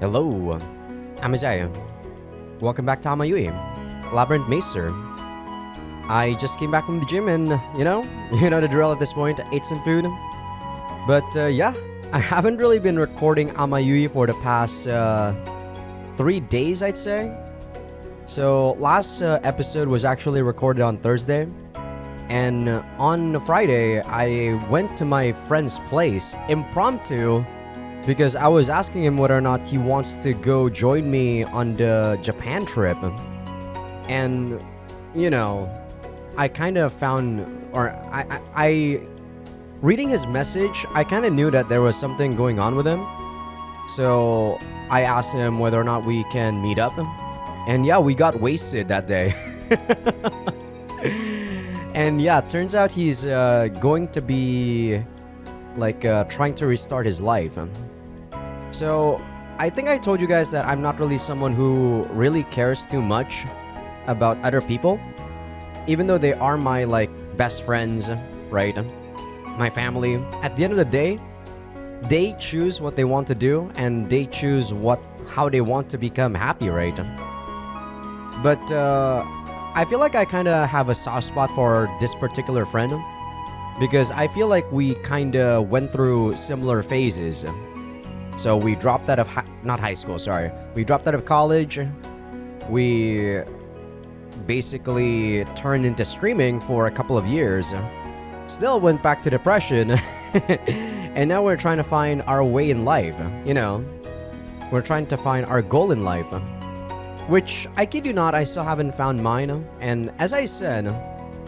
Hello, I'm Azaikyousuke. Welcome back to Amayui, Labyrinth Meister. I just came back from the gym and, you know the drill at this point, ate some food. But yeah, I haven't really been recording Amayui for the past 3 days, I'd say. So last episode was actually recorded on Thursday. And on Friday, I went to my friend's place, impromptu, because I was asking him whether or not he wants to go join me on the Japan trip. And, I kind of found, or I reading his message, I kind of knew that there was something going on with him. So I asked him whether or not we can meet up. And yeah, we got wasted that day. And yeah, turns out he's going to be trying to restart his life. So I think I told you guys that I'm not really someone who really cares too much about other people, even though they are my best friends, right? My family. At the end of the day, they choose what they want to do and they choose how they want to become happy, right? But I feel like I kind of have a soft spot for this particular friend because I feel like we kind of went through similar phases. So we dropped out of not high school, sorry. We dropped out of college. We basically turned into streaming for a couple of years. Still went back to depression. And now we're trying to find our way in life, We're trying to find our goal in life. Which, I kid you not, I still haven't found mine. And as I said,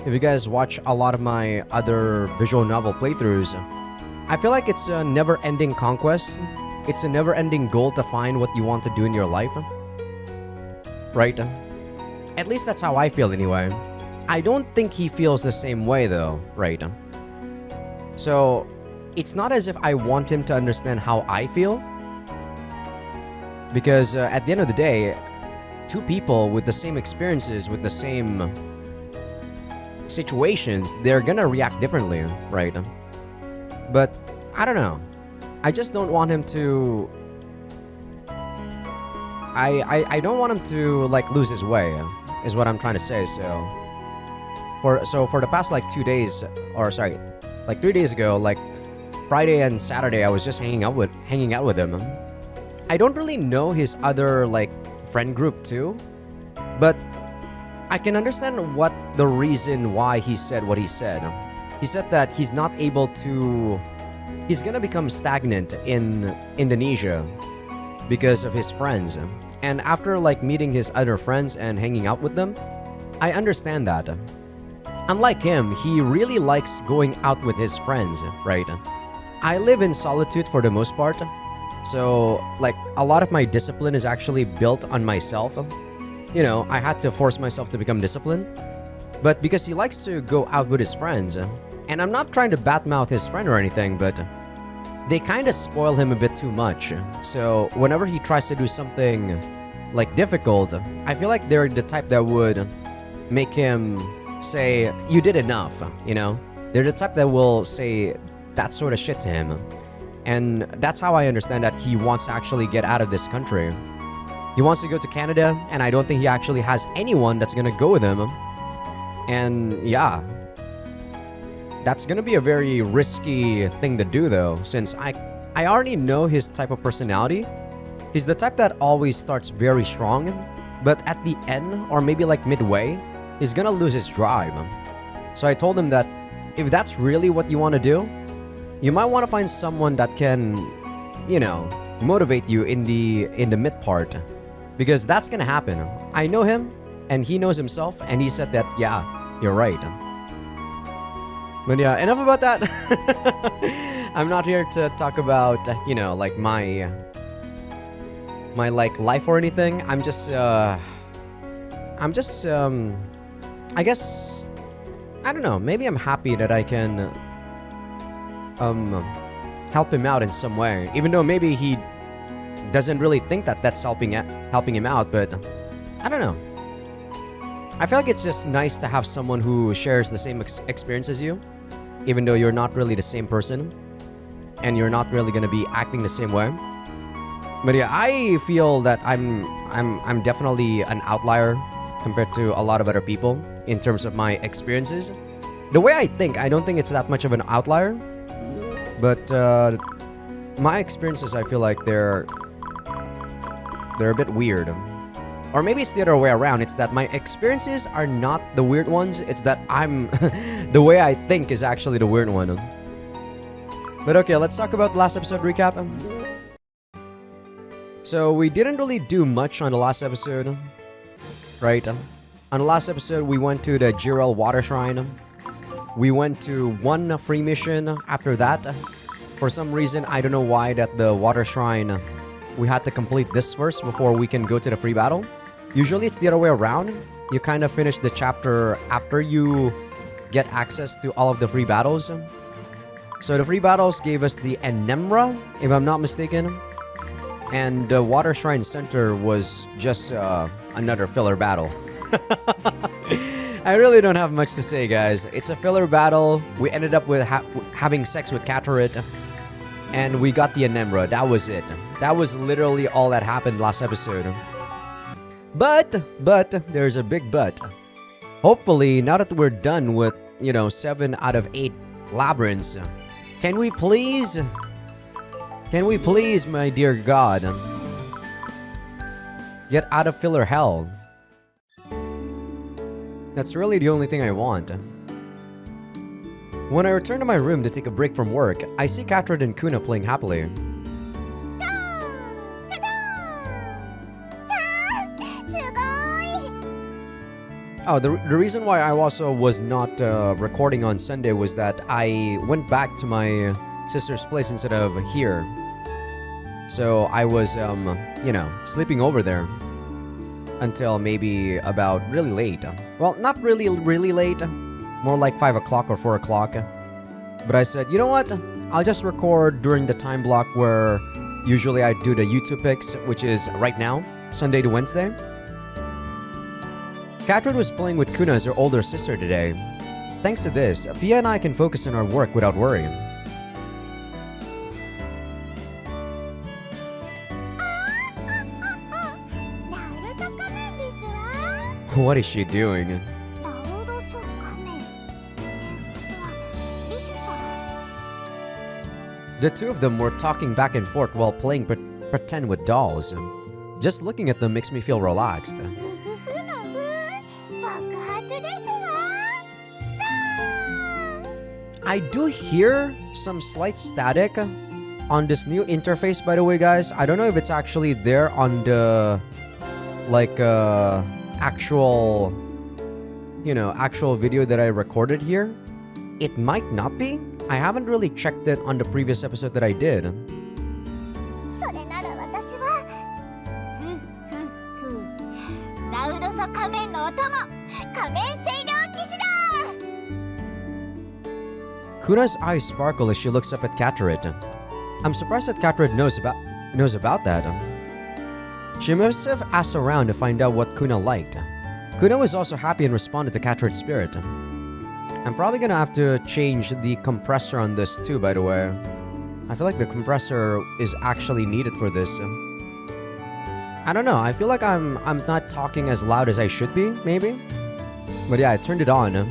if you guys watch a lot of my other visual novel playthroughs, I feel like it's a never-ending conquest. It's a never-ending goal to find what you want to do in your life. Right? At least that's how I feel anyway. I don't think he feels the same way though, right? So, it's not as if I want him to understand how I feel. Because at the end of the day, two people with the same experiences, with the same situations, they're gonna react differently, right? But I don't know. I just don't want him to. I don't want him to lose his way, is what I'm trying to say. So for the past 2 days, or sorry, 3 days ago, Friday and Saturday, I was just hanging out with him. I don't really know his other friend group too, but I can understand what the reason why he said what he said. He said that he's not able to. He's gonna become stagnant in Indonesia because of his friends. And after meeting his other friends and hanging out with them, I understand that. Unlike him, he really likes going out with his friends, right? I live in solitude for the most part. So, a lot of my discipline is actually built on myself. I had to force myself to become disciplined. But because he likes to go out with his friends, and I'm not trying to badmouth his friend or anything, but they kind of spoil him a bit too much. So whenever he tries to do something difficult, I feel like they're the type that would make him say, "You did enough," They're the type that will say that sort of shit to him. And that's how I understand that he wants to actually get out of this country. He wants to go to Canada, and I don't think he actually has anyone that's gonna go with him. And yeah, that's gonna be a very risky thing to do though, since I already know his type of personality. He's the type that always starts very strong, but at the end, or maybe midway, he's gonna lose his drive. So I told him that if that's really what you want to do, you might want to find someone that can, motivate you in the mid part, because that's gonna happen. I know him, and he knows himself, and he said that, yeah, you're right. But yeah, enough about that. I'm not here to talk about, my life or anything. I guess, I don't know, maybe I'm happy that I can help him out in some way, even though maybe he doesn't really think that that's helping him out, but I don't know. I feel like it's just nice to have someone who shares the same experience as you, even though you're not really the same person and you're not really going to be acting the same way. But yeah, I feel that I'm definitely an outlier compared to a lot of other people in terms of my experiences. The way I think, I don't think it's that much of an outlier, but my experiences, I feel like they're a bit weird. Or maybe it's the other way around. It's that my experiences are not the weird ones. It's that I'm the way I think is actually the weird one. But okay, let's talk about the last episode recap. So we didn't really do much on the last episode, right? On the last episode, we went to the Jirel Water Shrine. We went to one free mission after that. For some reason, I don't know why, that the Water Shrine, we had to complete this first before we can go to the free battle. Usually it's the other way around. You kind of finish the chapter after you get access to all of the free battles. So the free battles gave us the Enemra, if I'm not mistaken. And the Water Shrine Center was just another filler battle. I really don't have much to say, guys. It's a filler battle. We ended up with having sex with Catarit. And we got the Enemra. That was it. That was literally all that happened last episode. But, there's a big but. Hopefully, now that we're done with, 7 out of 8 labyrinths, can we please, my dear God, get out of filler hell? That's really the only thing I want. When I return to my room to take a break from work, I see Katrid and Kuna playing happily. Oh, the reason why I also was not recording on Sunday was that I went back to my sister's place instead of here. So I was, sleeping over there until maybe about really late. Well, not really late. More like 5 o'clock or 4 o'clock. But I said, you know what? I'll just record during the time block where usually I do the YouTube picks, which is right now, Sunday to Wednesday. Katrin was playing with Kuna as her older sister today. Thanks to this, Fia and I can focus on our work without worrying. What is she doing? The two of them were talking back and forth while playing pretend with dolls. Just looking at them makes me feel relaxed. I do hear some slight static on this new interface, by the way, guys. I don't know if it's actually there on the actual video that I recorded here. It might not be. I haven't really checked it on the previous episode that I did. Kuna's eyes sparkle as she looks up at Catarit. I'm surprised that Catarit knows about that. She must have asked around to find out what Kuna liked. Kuna was also happy and responded to Catarit's spirit. I'm probably gonna have to change the compressor on this too, by the way. I feel like the compressor is actually needed for this. I don't know, I feel like I'm not talking as loud as I should be, maybe? But yeah, I turned it on.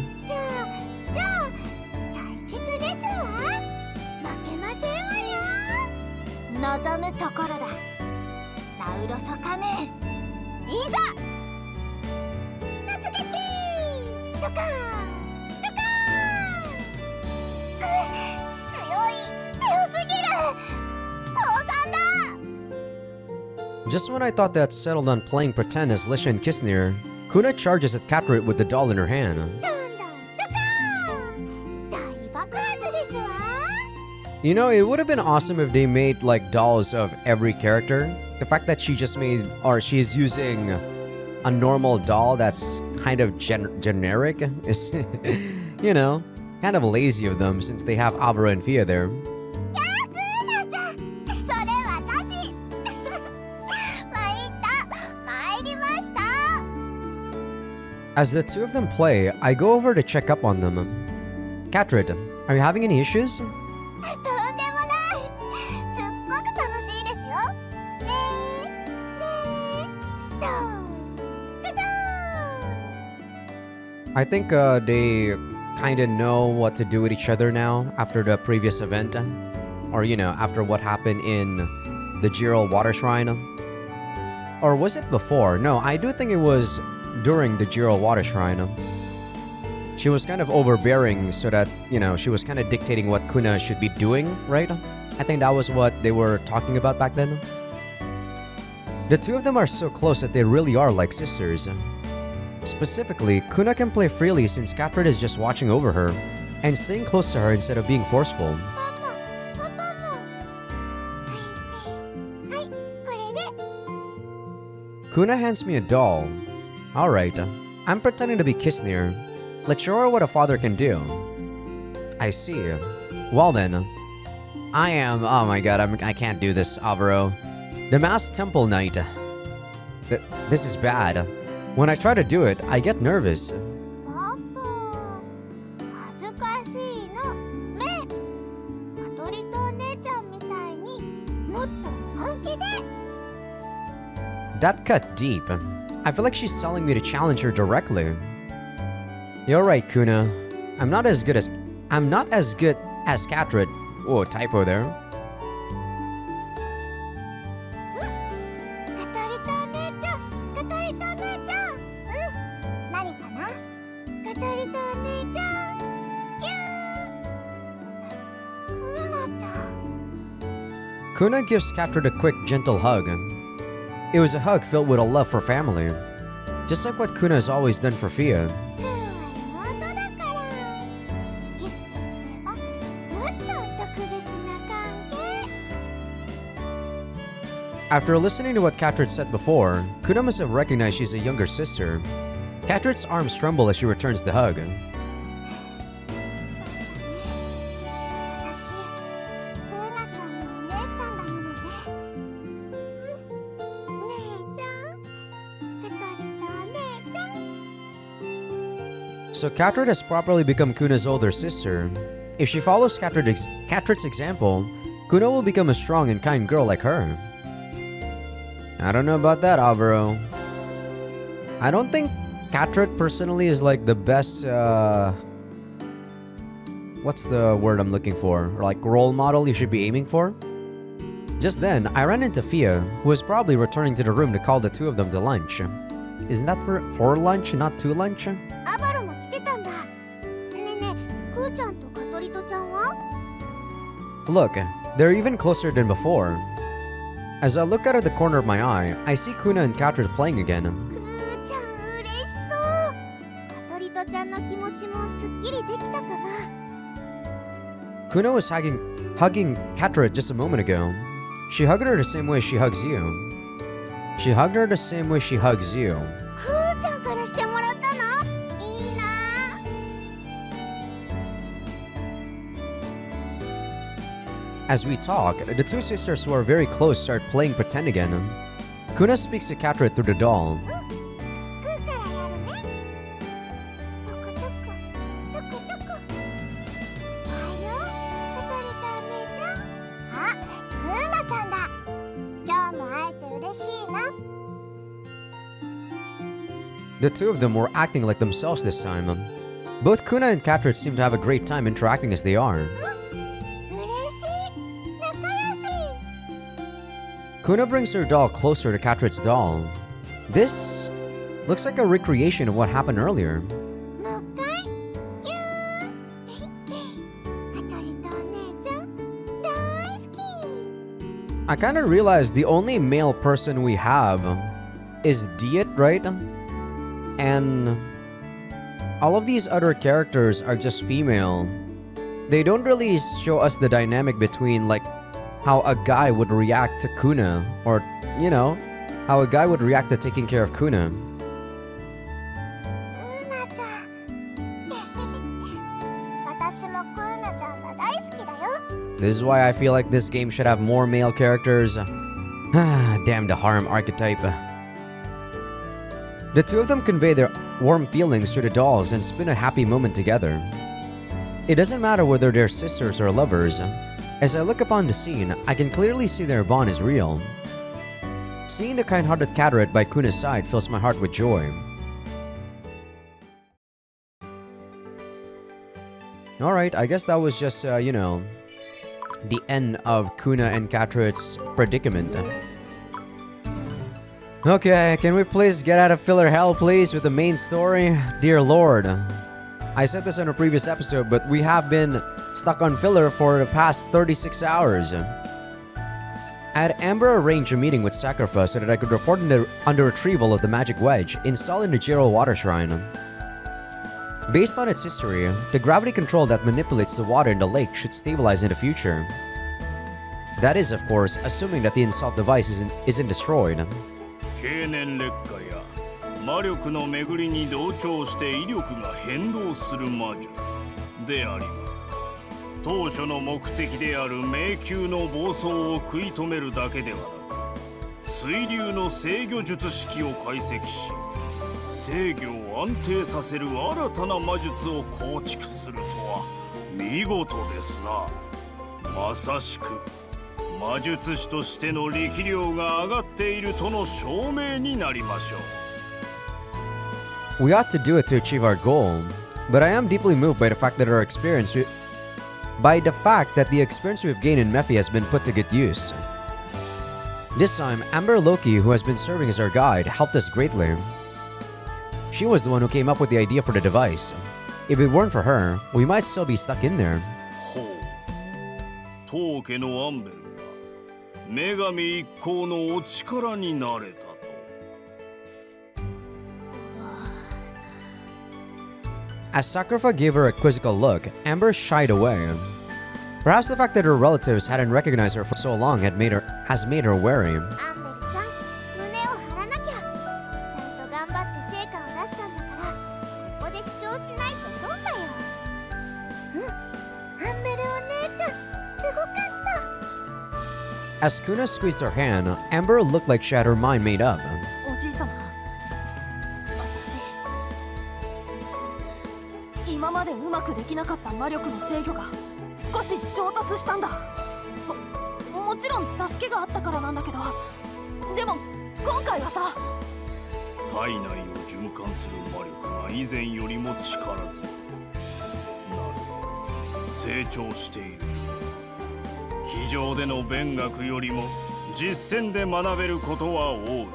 Just when I thought that settled on playing pretend as Lisha and Kisnir, Kuna charges at Catarit with the doll in her hand. You know, it would have been awesome if they made like dolls of every character. The fact that she just made, or she's using a normal doll that's kind of generic is, kind of lazy of them since they have Avra and Fia there. As the two of them play, I go over to check up on them. Catarit, are you having any issues? I think they kind of know what to do with each other now after the previous event. Or, after what happened in the Jiro Water Shrine. Or was it before? No, I do think it was during the Jiro Water Shrine. She was kind of overbearing so that, she was kind of dictating what Kuna should be doing, right? I think that was what they were talking about back then. The two of them are so close that they really are like sisters. Specifically, Kuna can play freely since Catred is just watching over her and staying close to her instead of being forceful. Kuna hands me a doll. Alright, I'm pretending to be Kisnir. Let's show her what a father can do. I see. Well then, I am... Oh my god, I can't do this, Avaro. The Masked Temple Knight. This is bad. When I try to do it, I get nervous. That cut deep. I feel like she's telling me to challenge her directly. You're right, Kuna. I'm not as good as Catred. Oh, typo there. Kuna gives Catred a quick, gentle hug. It was a hug filled with a love for family, just like what Kuna has always done for Fia. After listening to what Catred said before, Kuna must have recognized she's a younger sister. Catred's arms tremble as she returns the hug. So Catred has properly become Kuna's older sister. If she follows Catred's example, Kuna will become a strong and kind girl like her. I don't know about that, Avaro. I don't think Catred personally is like the best, what's the word I'm looking for? Like role model you should be aiming for? Just then, I ran into Fia, who was probably returning to the room to call the two of them to lunch. Isn't that for lunch, not to lunch? Look, they're even closer than before. As I look out of the corner of my eye, I see Kuna and Catred playing again. Kuna was hugging Catred just a moment ago. She hugged her the same way she hugs you. She hugged her the same way she hugs you. As we talk, the two sisters who are very close start playing pretend again. Kuna speaks to Catred through the doll. The two of them were acting like themselves this time. Both Kuna and Catred seem to have a great time interacting as they are. Kuna brings her doll closer to Catred's doll. This looks like a recreation of what happened earlier. I kind of realized the only male person we have is Diet, right? And all of these other characters are just female. They don't really show us the dynamic between like how a guy would react to Kuna, or, how a guy would react to taking care of Kuna. This is why I feel like this game should have more male characters. Damn the harem archetype. The two of them convey their warm feelings to the dolls and spend a happy moment together. It doesn't matter whether they're sisters or lovers. As I look upon the scene, I can clearly see their bond is real. Seeing the kind-hearted Catred by Kuna's side fills my heart with joy. Alright, I guess that was just, the end of Kuna and Katrit's predicament. Okay, can we please get out of filler hell, please, with the main story? Dear Lord. I said this in a previous episode, but we have been stuck on filler for the past 36 hours. I had Amber arrange a meeting with Sacrifice so that I could report on the retrieval of the magic wedge installed in the Jiro Water Shrine. Based on its history, the gravity control that manipulates the water in the lake should stabilize in the future. That is, of course, assuming that the installed device isn't destroyed. 経年劣化や魔力の巡りに同調して威力が変動する魔術でありますが、当初の目的である迷宮の暴走を食い止めるだけではなく、水流の制御術式を解析し、制御を安定させる新たな魔術を構築するとは見事ですな。まさしく魔術師としての力量が上がっているとの証明になりましょう。 We ought to do it to achieve our goal, but I am deeply moved by the fact that the experience we've gained in Mephi has been put to good use. This time, Amber Loki, who has been serving as our guide, helped us greatly. She was the one who came up with the idea for the device. If it weren't for her, we might still be stuck in there. ほう、当家のアンベルが女神一行のお力になれたと。As Sakrafa gave her a quizzical look, Amber shied away. Perhaps the fact that her relatives hadn't recognized her for so long has made her wary. アンベルちゃん、胸を張らなきゃ。ちゃんと頑張って成果を出したんだから、ここで主張しないと損だよ。アンベルお姉ちゃん、すごかった。 As Kuna squeezed her hand, Amber looked like she had her mind made up. おじい様、私今までうまくできなかった魔力の制御が少し上達したんだ。もちろん助けがあったからなんだけど、でも今回はさ、体内を循環する魔力が以前よりも力強い。なるほど、成長している。机上での勉学よりも実践で学べることは多い。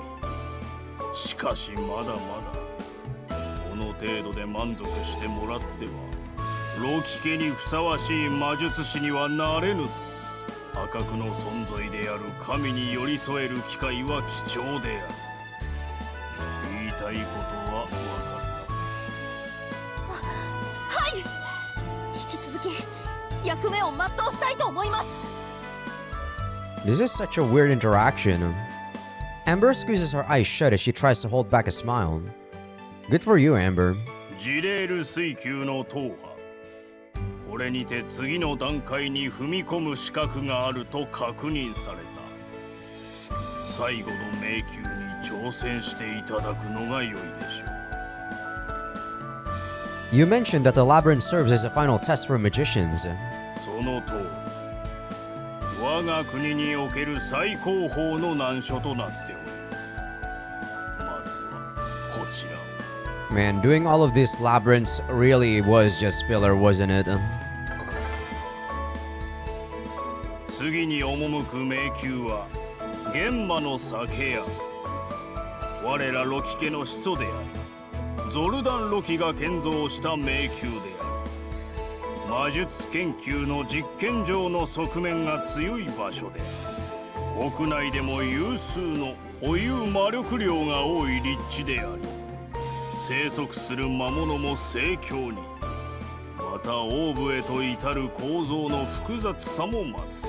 しかしまだまだこの程度で満足してもらってはロキ家にふさわしい魔術師にはなれぬぞ。破格の存在である神に寄り添える機会は貴重である。言いたいことは分かった。はい、引き続き役目を全うしたいと思います。 This is such a weird interaction. Amber squeezes her eyes shut as she tries to hold back a smile. Good for you, Amber. ジレール水球の踏破。これにて次の段階に踏み込む資格があると確認された。最後の迷宮に挑戦していただくのが良いでしょう。 You mentioned that the Labyrinth serves as a final test for magicians. その通り。我が国における最高峰の難所となっております。まずはこちらを。 Man, doing all of these labyrinths really was just filler, wasn't it? 次に赴く迷宮は玄魔の酒屋。我らロキ家の始祖であるゾルダン・ロキが建造した迷宮である。魔術研究の実験場の側面が強い場所である。国内でも有数の保有魔力量が多い立地であり、生息する魔物も盛況に、またオーブへと至る構造の複雑さも増す。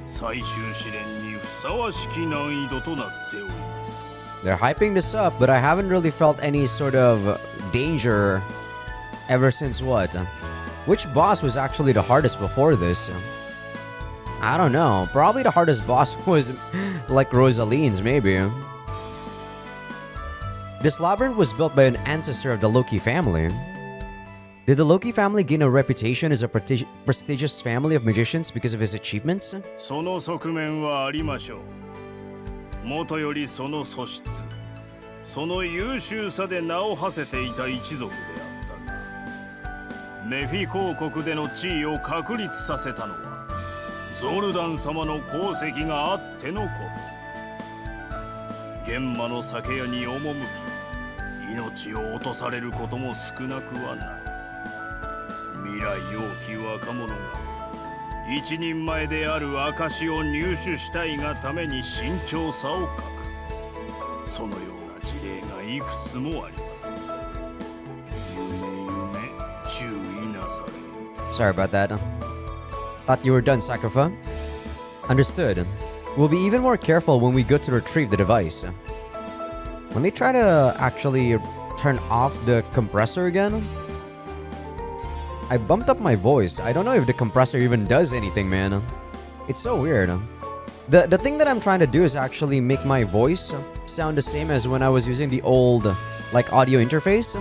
最終試練にふさわしき難易度となっております。 They're hyping this up, but I haven't really felt any sort of danger ever since what? Which boss was actually the hardest before this? I don't know. Probably the hardest boss was like Rosaline's, maybe. This labyrinth was built by an ancestor of the Loki family. Did the Loki family gain a reputation as a prestigious family of magicians because of his achievements? その側面はありましょう。もとよりその素質、その優秀さで名を馳せていた一族であったが、メフィ公国での地位を確立させたのはゾルダン様の功績があってのこと。玄馬の酒屋に赴き命を落とされることも少なくはない。未来多き若者が一人前である証を入手したいがために慎重さを欠く、そのような事例がいくつもあります。注意なされ。 Sorry about that. Thought you were done, Sakura. Understood. We'll be even more careful when we go to retrieve the device. Let me try to actually turn off the compressor again. I bumped up my voice. I don't know if the compressor even does anything, man. It's so weird. The thing that I'm trying to do is actually make my voice sound the same as when I was using the old like audio interface.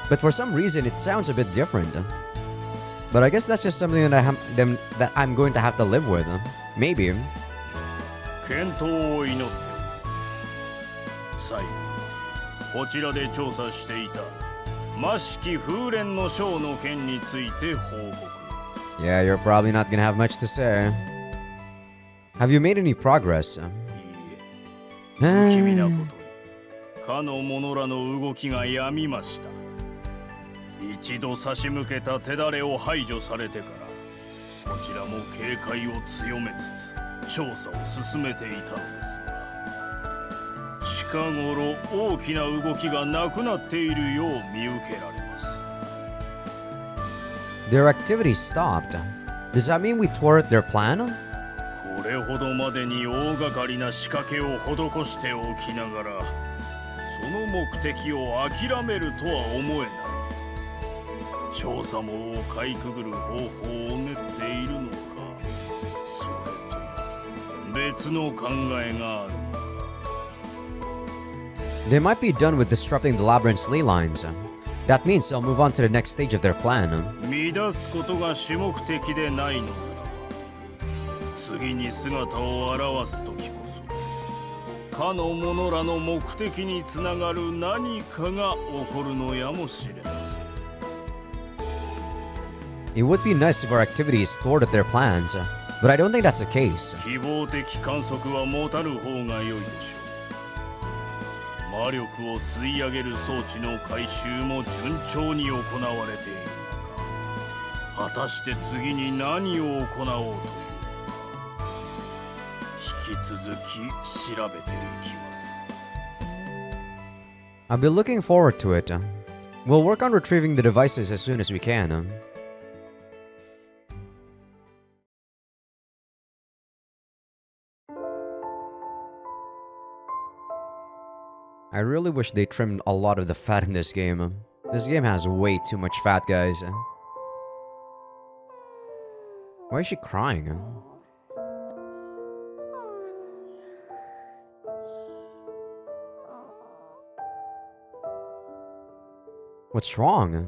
But for some reason it sounds a bit different. But I guess that's just something that I'm going to have to live with. Maybe. 健闘を祈って最後こちらで調査していた魔式風蓮の章の件について報告。 Yeah, you're probably not gonna have much to say. Have you made any progress? いいえ、不気味なことにかの者らの動きがやみました。一度差し向けた手だれを排除されてからこちらも警戒を強めつつ調査を進めていたのですが、近頃大きな動きがなくなっているよう見受けられます。 Their activity stopped. Does that mean we thwarted their plan? これほどまでに大掛かりな仕掛けを施しておきながらその目的を諦めるとは思えない。調査網をかいくぐる方法を練っているのか、それと別の考えがある。 They might be done with disrupting the labyrinth's ley lines. That means they'll move on to the next stage of their plan. 乱すことが主目的でないのならば次に姿を現す時こそかの者らの目的につながる何かが起こるのやもしれません。 It would be nice if our activities thwarted their plans, but I don't think that's the case. 希望的観測は持たぬ方が良いでしょう。魔力を吸い上げる装置の回収も順調に行われている中、果たして次に何を行おうというのか、引き続き調べていきます。 I'll be looking forward to it. We'll work on retrieving the devices as soon as we can. I really wish they trimmed a lot of the fat in this game. This game has way too much fat, guys. Why is she crying? What's wrong?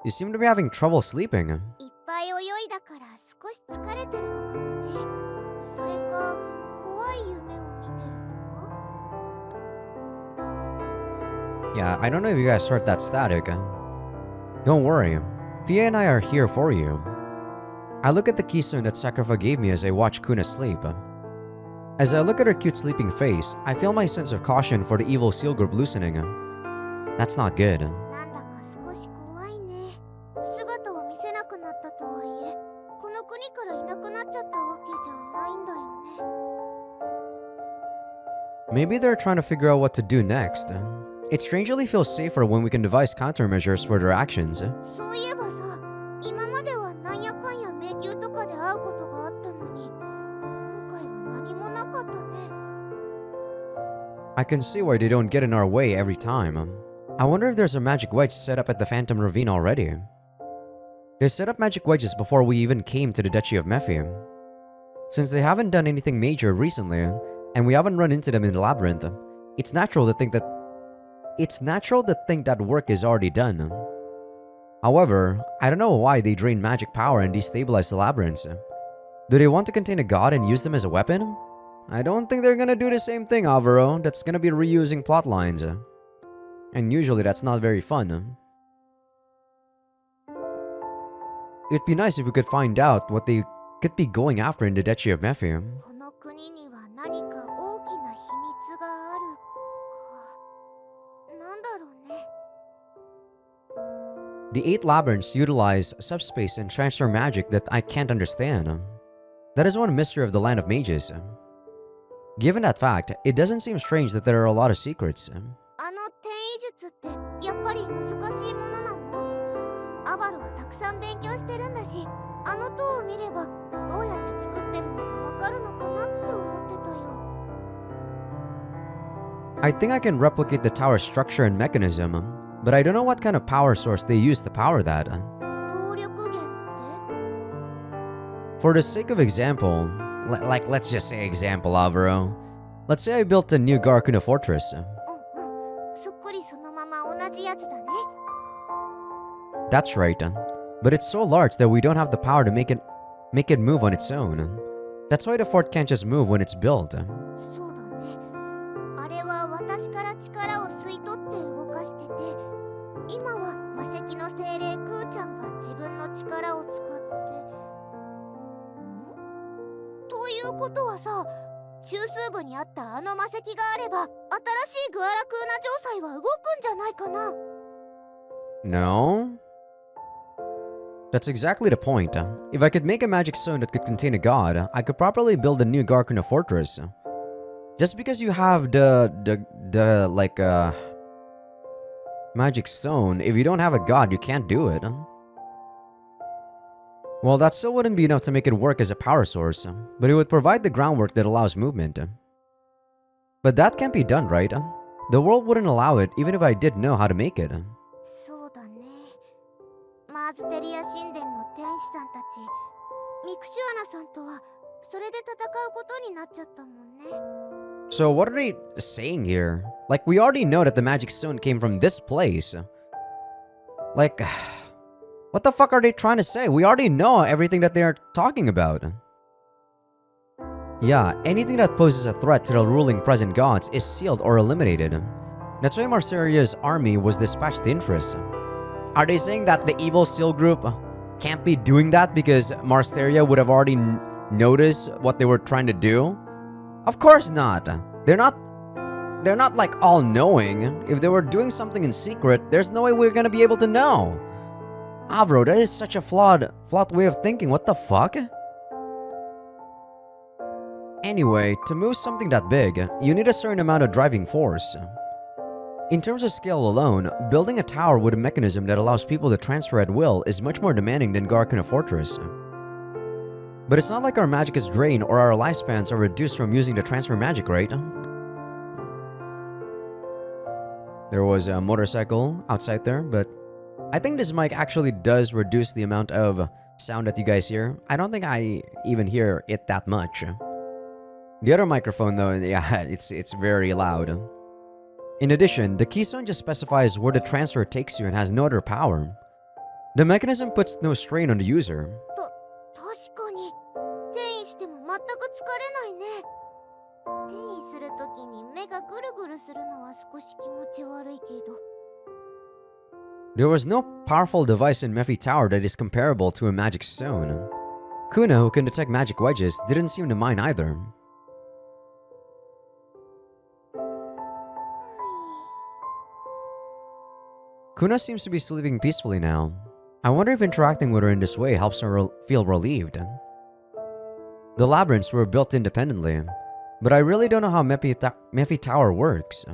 You seem to be having trouble sleeping. いっぱい泳いだから少し疲れてるのかもね。それか怖い夢を見てるとか。 Yeah, I don't know if you guys heard that static. Don't worry, Fia and I are here for you. I look at the keystone that Sakura gave me as I watch Kuna sleep. As I look at her cute sleeping face, I feel my sense of caution for the evil seal group loosening. That's not good. なんだか少し怖いね。姿を見せなくなったとはいえ、この国からいなくなっちゃったわけじゃないんだよね。 Maybe they're trying to figure out what to do next. It strangely feels safer when we can devise countermeasures for their actions. そういえばさ、今まではなんやかんや迷宮とかで会うことがあったのに、今回は何もなかったね。 I can see why they don't get in our way every time. I wonder if there's a magic wedge set up at the Phantom Ravine already. They set up magic wedges before we even came to the Duchy of Mephi. Since they haven't done anything major recently, and we haven't run into them in the Labyrinth, it's natural to think that work is already done. However, I don't know why they drain magic power and destabilize the labyrinths. Do they want to contain a god and use them as a weapon? I don't think they're gonna do the same thing, Alvaro. That's gonna be reusing plot lines. And usually that's not very fun. it'd be nice if we could find out what they could be going after in the Duchy of Mephi. この国には何か大きな秘密があるか。なんだろうね。 The 8 labyrinths utilize subspace and transfer magic that I can't understand. That is one mystery of the land of mages. Given that fact, it doesn't seem strange that there are a lot of secrets. あの転移術ってやっぱり難しいものなの？アバロはたくさん勉強してるんだし、あの塔を見ればどうやって作ってるのかわかるのかなって思ってたよ。 I think I can replicate the tower's structure and mechanism, but I don't know what kind of power source they use to power that. 動力源って？ For the sake of example, let's just say example, Alvaro. Let's say I built a new Garkuna fortress. うんうん。そっくりそのまま同じやつだね。 That's right, but it's so large that we don't have the power to make it move on its own. That's why the fort can't just move when it's built. そうだね。あれは私から力を吸い取って動かしてて、今は魔石の精霊クーちゃんが自分の力を使って。ということはさ、中枢部にあったあの魔石があれば、新しいグアラクーナ城塞は動くんじゃないかな。 No? That's exactly the point. If I could make a magic stone that could contain a god, I could properly build a new Garkuna fortress. Just because you have the magic stone, if you don't have a god, you can't do it. Well, that still wouldn't be enough to make it work as a power source, but it would provide the groundwork that allows movement. But that can't be done, right? The world wouldn't allow it even if I did know how to make it. そうだね。マーズテリア神殿の天使さんたち、ミクシュアナさんとはそれで戦うことになっちゃったもんね。 So what are they saying here? Like, we already know that the magic stone came from this place. Like, what the fuck are they trying to say? We already know everything that they are talking about. Yeah, anything that poses a threat to the ruling present gods is sealed or eliminated. That's why Marsaria's army was dispatched to Infris. Are they saying that the evil seal group can't be doing that because Marsteria would have already noticed what they were trying to do? Of course not. They're not like all-knowing. If they were doing something in secret, there's no way we're gonna be able to know. Avro, that is such a flawed way of thinking. What the fuck? Anyway, to move something that big, you need a certain amount of driving force. In terms of scale alone, building a tower with a mechanism that allows people to transfer at will is much more demanding than Garkuna Fortress. But it's not like our magic is drained or our lifespans are reduced from using the transfer magic, right? There was a motorcycle outside there, but I think this mic actually does reduce the amount of sound that you guys hear. I don't think I even hear it that much. The other microphone though, yeah, it's very loud. In addition, the keystone just specifies where the transfer takes you and has no other power. The mechanism puts no strain on the user. 確かに転移しても全く疲れないね。転移するときに目がぐるぐるするのは少し気持ち悪いけど。There was no powerful device in Mephi Tower that is comparable to a magic stone. Kuna, who can detect magic wedges, didn't seem to mind either. Kuna seems to be sleeping peacefully now. I wonder if interacting with her in this way helps her feel relieved. The labyrinths were built independently, but I really don't know how Mephi Tower works.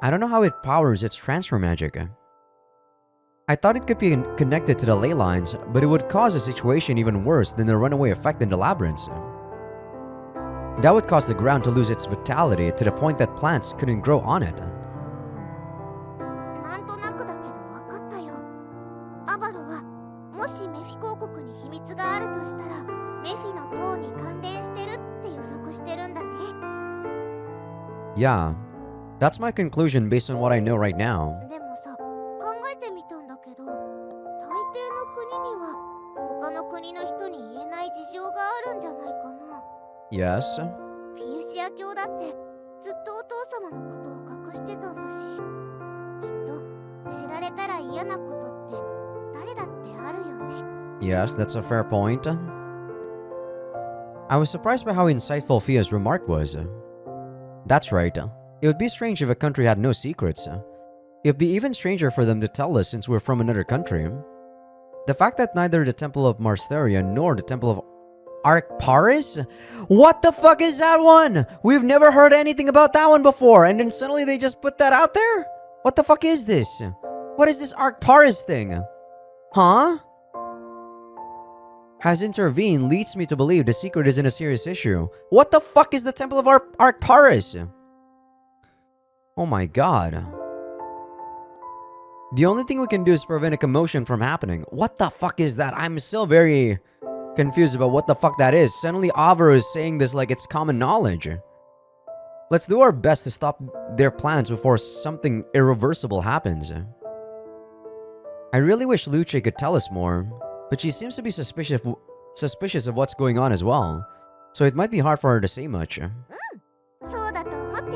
I don't know how it powers its transfer magic. I thought it could be connected to the ley lines, but it would cause the situation even worse than the runaway effect in the labyrinths. That would cause the ground to lose its vitality to the point that plants couldn't grow on it. なんとなくだけど分かったよ。アバロはもしメフィ公国に秘密があるとしたらメフィの塔に関連してるって予測してるんだね。Yeah, that's my conclusion based on what I know right now. でもさ、考えてみたんだけど、大抵の国には他の国の人に言えない事情があるんじゃないかな。Yes? フィウシア教だってずっとお父様のことを隠してたんだし、きっと知られたら嫌なことって誰だってあるよね。Yes, that's a fair point. I was surprised by how insightful Fia's remark was. That's right. It would be strange if a country had no secrets. It would be even stranger for them to tell us since we're from another country. The fact that neither the Temple of Marsteria nor the Temple of Arcparis? What the fuck is that one? We've never heard anything about that one before, and then suddenly they just put that out there? What the fuck is this? What is this Arcparis thing? Huh? Has intervened leads me to believe the secret isn't a serious issue. What the fuck is the Temple of Arcparis? Oh my god. The only thing we can do is prevent a commotion from happening. What the fuck is that? I'm still very confused about what the fuck that is. Suddenly Avaro is saying this like it's common knowledge. Let's do our best to stop their plans before something irreversible happens. I really wish Luce could tell us more, but she seems to be suspicious of what's going on as well, so it might be hard for her to say much. そうだと思って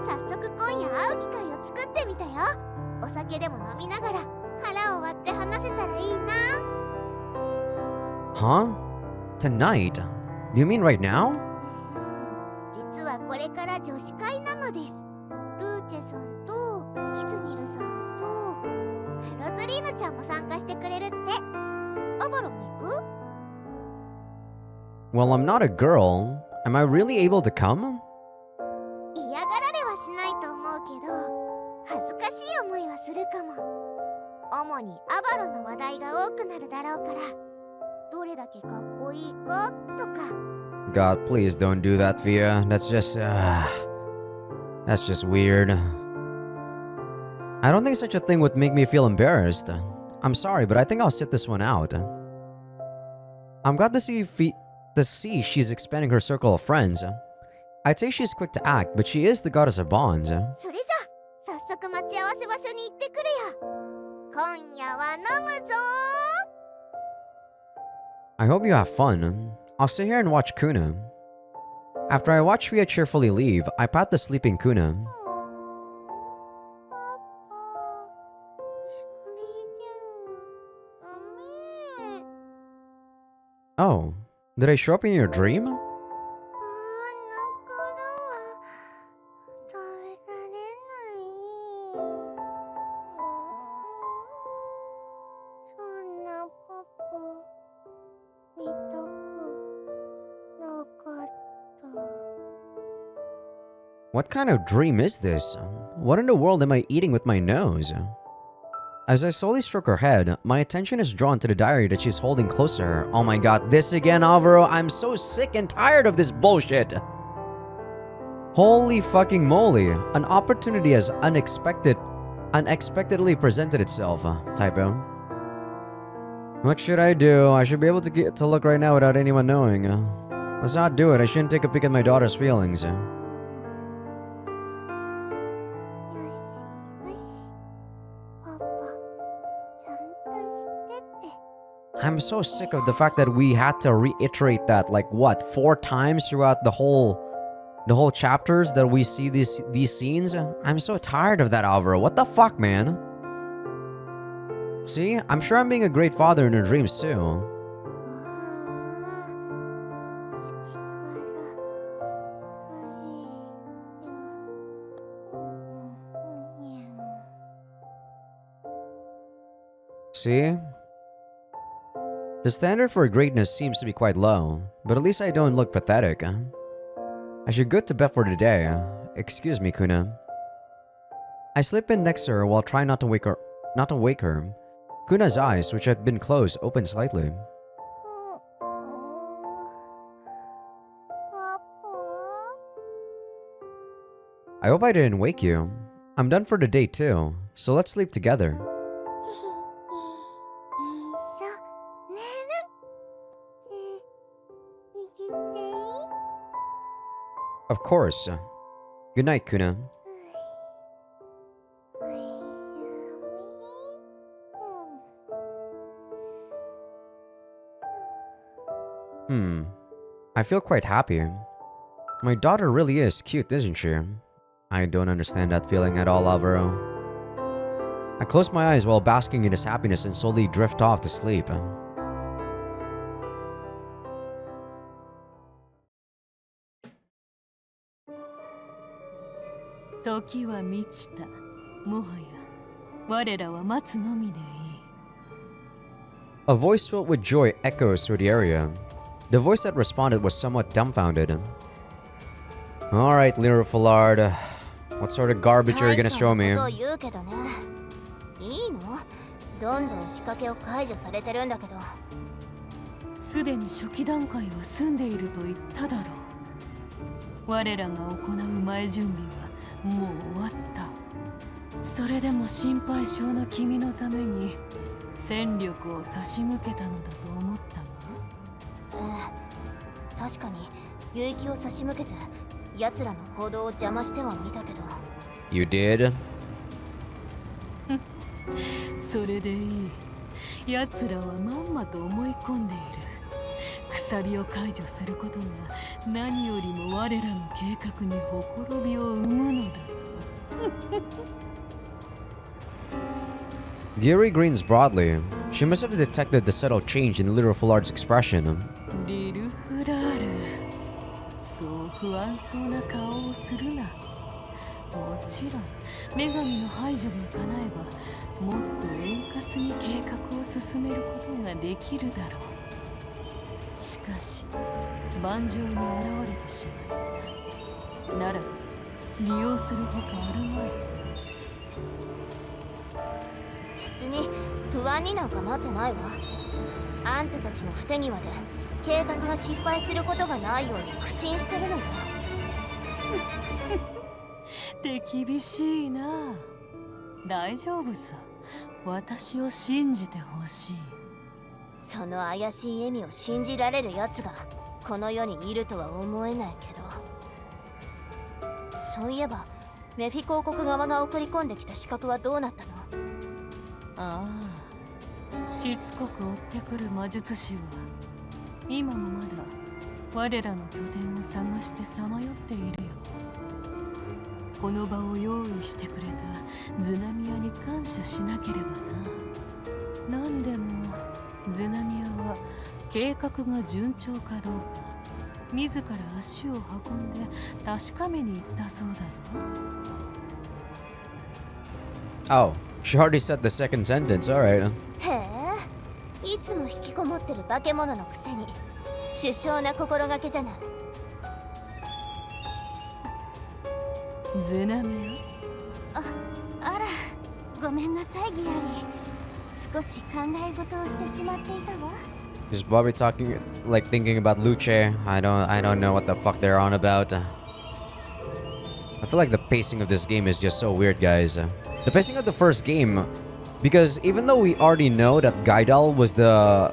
早速今夜会う機会を作ってみたよ。お酒でも飲みながら腹を割って話せたらいいな。 Huh? Tonight? Do you mean right now? 実はこれから女子会なのです。ルーチェさんとキスニルさんとロズリーヌちゃんも参加してくれるって。アバロも行く？ Well, I'm not a girl. Am I really able to come? 嫌がられはしないと思うけど恥ずかしい思いはするかも。主にアバロの話題が多くなるだろうから、どれだけかっこいいかとか。 God, please don't do that, Fia. That's just weird. I don't think such a thing would make me feel embarrassed. I'm sorry, but I think I'll sit this one out. I'm glad to see she's expanding her circle of friends. I'd say she's quick to act, but she is the goddess of bonds. それじゃ早速待ち合わせ場所に行ってくるよ。今夜は飲むぞ。 I hope you have fun. I'll sit here and watch Kuna. After I watch Fia cheerfully leave, I pat the sleeping Kuna. Oh, did I show up in your dream? What kind of dream is this? What in the world am I eating with my nose? As I slowly stroke her head, my attention is drawn to the diary that she's holding close to her. Oh my god, this again, Alvaro. I'm so sick and tired of this bullshit. Holy fucking moly. An opportunity has unexpectedly presented itself. Typo. What should I do? I should be able to get to look right now without anyone knowing. Let's not do it. I shouldn't take a peek at my daughter's feelings. I'm so sick of the fact that we had to reiterate that like what 4 times throughout the whole chapters that we see these scenes. I'm so tired of that, Alvaro. What the fuck, man? See, I'm sure I'm being a great father in her dreams too. See? The standard for greatness seems to be quite low, but at least I don't look pathetic. I should go to bed for the day. Excuse me, Kuna. I slip in next to her while trying not to wake her. Kuna's eyes, which had been closed, open slightly. I hope I didn't wake you. I'm done for the day too, so let's sleep together. Of course. Good night, Kuna. I feel quite happy. My daughter really is cute, isn't she? I don't understand that feeling at all, Alvaro. I close my eyes while basking in his happiness and slowly drift off to sleep. 時は満ちた。もはや我らは待つのみでいい。 A voice filled with joy echoes through the area. The voice that responded was somewhat dumbfounded. Alright, Lyra Fullard. What sort of garbage are you gonna show me? 大層なことを言うけどね。いいの？どんどん仕掛けを解除されてるんだけど。すでに初期段階は済んでいると言っただろう。我らが行う前準備はもう終わった。それでも心配性の君のために戦力を差し向けたのだと思ったが。確かに輸域を差し向けて奴らの行動を邪魔してはみたけど。 You did? それでいい。奴らはまんまと思い込んでいる。くさびを解除することが何よりも我らの計画にほころびを生むのだと。Gary grins broadly. She must have detected the subtle change in Lyra Fullard's expression. リルフラール、そう不安そうな顔をするな。もちろん女神の排除が叶えばもっと円滑に計画を進めることができるだろう。しかし盤上に現れてしまった。ならば利用するほかあるまい。別に不安になんかなってないわ。あんたたちの不手際で計画が失敗することがないように苦心してるのよ。手厳しいな。大丈夫さ。私を信じてほしい。その怪しい笑みを信じられるやつがこの世にいるとは思えないけど。そういえばメフィ公国側が送り込んできた刺客はどうなったの？ああ、しつこく追ってくる魔術師は今もまだ我らの拠点を探してさまよっているよ。この場を用意してくれたズナミアに感謝しなければな。なんでもズナミアは計画が順調かどうか自ら足を運んで確かめに行ったそうだぞ。Oh, she already said the second sentence, alright. へえ、いつも引きこもってる化け物のくせに殊勝な心がけじゃない。ズナミあら、ごめんなさいギアリー。少し考え事をしてしまっていたわ。 Is Bobby talking, like thinking about Luce? I don't know what the fuck they're on about. I feel like the pacing of this game is just so weird, guys. The pacing of the first game, because even though we already know that Gaidal was the,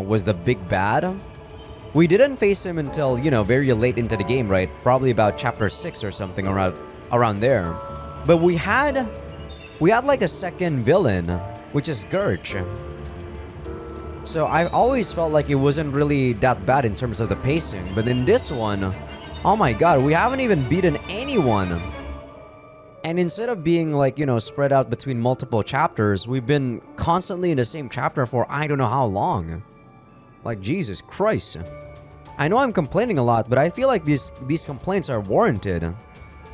was the big bad, we didn't face him until, very late into the game, right? Probably about chapter 6 or something around there. But we had like a second villain, which is Gurch. So I always felt like it wasn't really that bad in terms of the pacing. But in this one, oh my god, we haven't even beaten anyone. And instead of being like, spread out between multiple chapters, we've been constantly in the same chapter for I don't know how long. Like, Jesus Christ. I know I'm complaining a lot, but I feel like these complaints are warranted.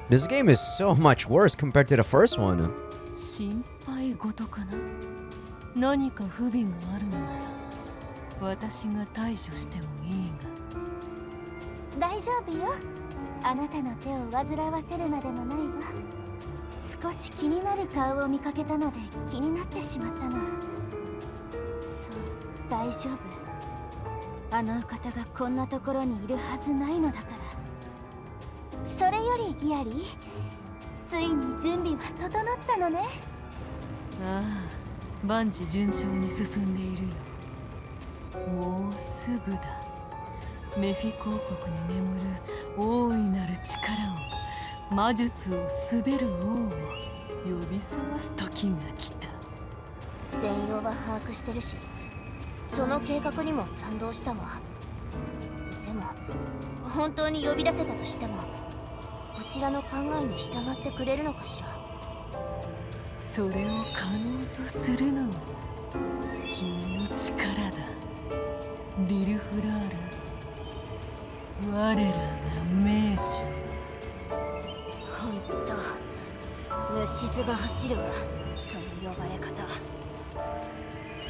This game is so much worse compared to the first one. 心配事かな。何か不備があるのなら私が対処してもいいが。大丈夫よ。あなたの手を煩わせるまでもないわ。少し気になる顔を見かけたので気になってしまったの。そう、大丈夫。あの方がこんなところにいるはずないのだから。それよりギアリー、ついに準備は整ったのね。ああ、万事順調に進んでいるよ。もうすぐだ。メフィ公国に眠る大いなる力を、魔術を滑る王を呼び覚ます時が来た。全容は把握してるし、その計画にも賛同したわ。でも本当に呼び出せたとしてもこちらの考えに従ってくれるのかしら。それを可能とするのが君の力だ、リルフラール。我らが名手。ほんと静が走るわ、その呼ばれ方。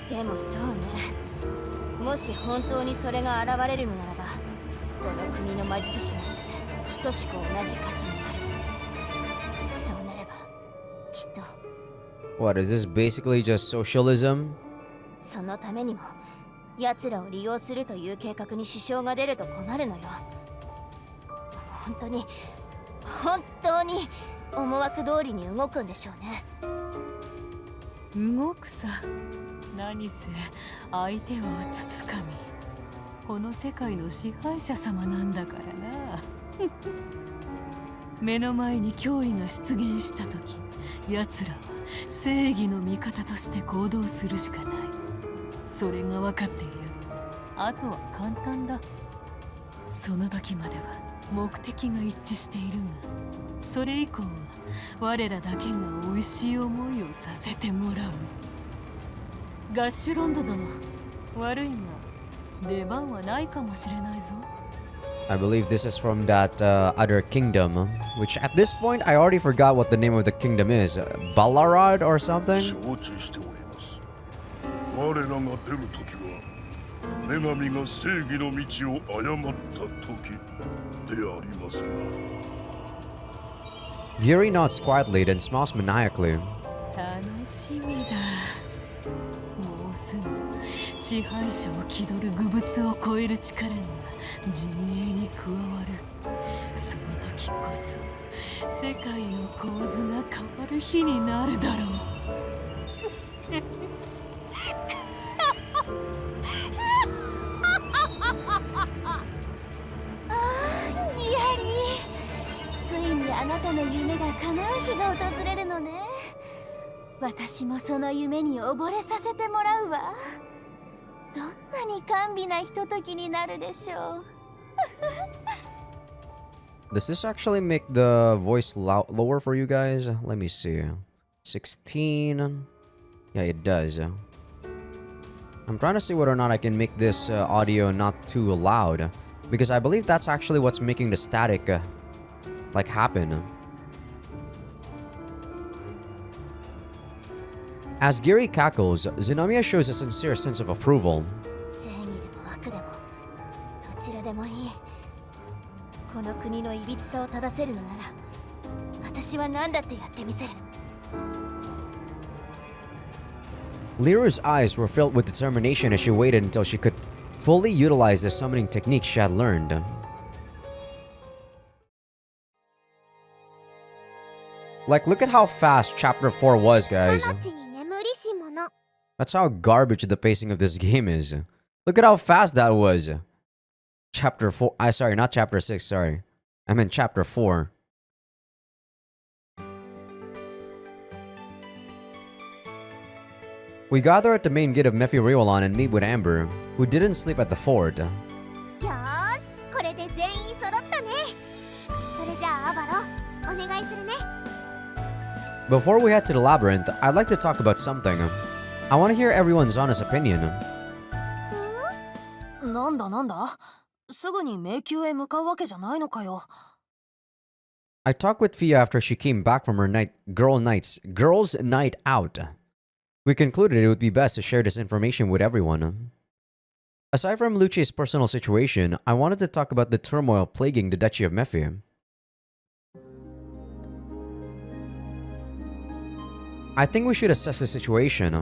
でもそうね、もし本当にそれが現れるのならば、この国の魔術師なんて等しく同じ価値になる。そうなればきっと What is this basically just socialism? そのためにも奴らを利用するという計画に支障が出ると困るのよ。本当に思惑通りに動くんでしょうね。動くさ。何せ相手はうつつかみ、この世界の支配者様なんだからな。目の前に脅威が出現した時、奴らは正義の味方として行動するしかない。それが分かっていればあとは簡単だ。その時までは目的が一致しているが、それ以降は我らだけが美味しい思いをさせてもらう。ガッシュロンド殿、悪いが出番はないかもしれないぞ。I believe this is from that other kingdom, which at this point I already forgot what the name of the kingdom is. Balarad or something? 承知しております。我らが出る時は女神が正義の道を誤った時でありますが。Giri nods quietly, then smiles maniacally. 楽しみだ。もうすぐ支配者を気取る愚物を超える力が陣営に加わる。その時こそ世界の構図が変わる日になるだろう。ギアリー、ついにあなたの夢が叶う日が訪れるのね。私もその夢に溺れさせてもらうわ。どんなに甘美なひとときになるでしょう。Does this actually make the voice lower for you guys? Let me see. 16. Yeah, it does. I'm trying to see whether or not I can make this audio not too loud, because I believe that's actually what's making the static like happen. As Giri cackles, Zenamiya shows a sincere sense of approval. 正義でも悪でもどちらでもいい。この国のいびつさを正せるのなら私は何だってやってみせる。 Liru's eyes were filled with determination as she waited until she could fully utilize the summoning technique she had learned. Like, look at how fast Chapter 4 was, guys. 命に眠りし者。 That's how garbage the pacing of this game is. Look at how fast that was. Chapter 4. Sorry, not Chapter 6, sorry. I meant Chapter 4. We gather at the main gate of Mephi-Riolan and meet with Amber, who didn't sleep at the fort. よーし、これで全員揃ったね。それじゃあアバロ、お願いするね。 Before we head to the labyrinth, I'd like to talk about something. I want to hear everyone's honest opinion. なんだすぐに迷宮へ向かうわけじゃないのかよ。 I talked with Fia after she came back from her girls' night out. We concluded it would be best to share this information with everyone. Aside from Luci's personal situation, I wanted to talk about the turmoil plaguing the Duchy of Mephi. I think we should assess the situation.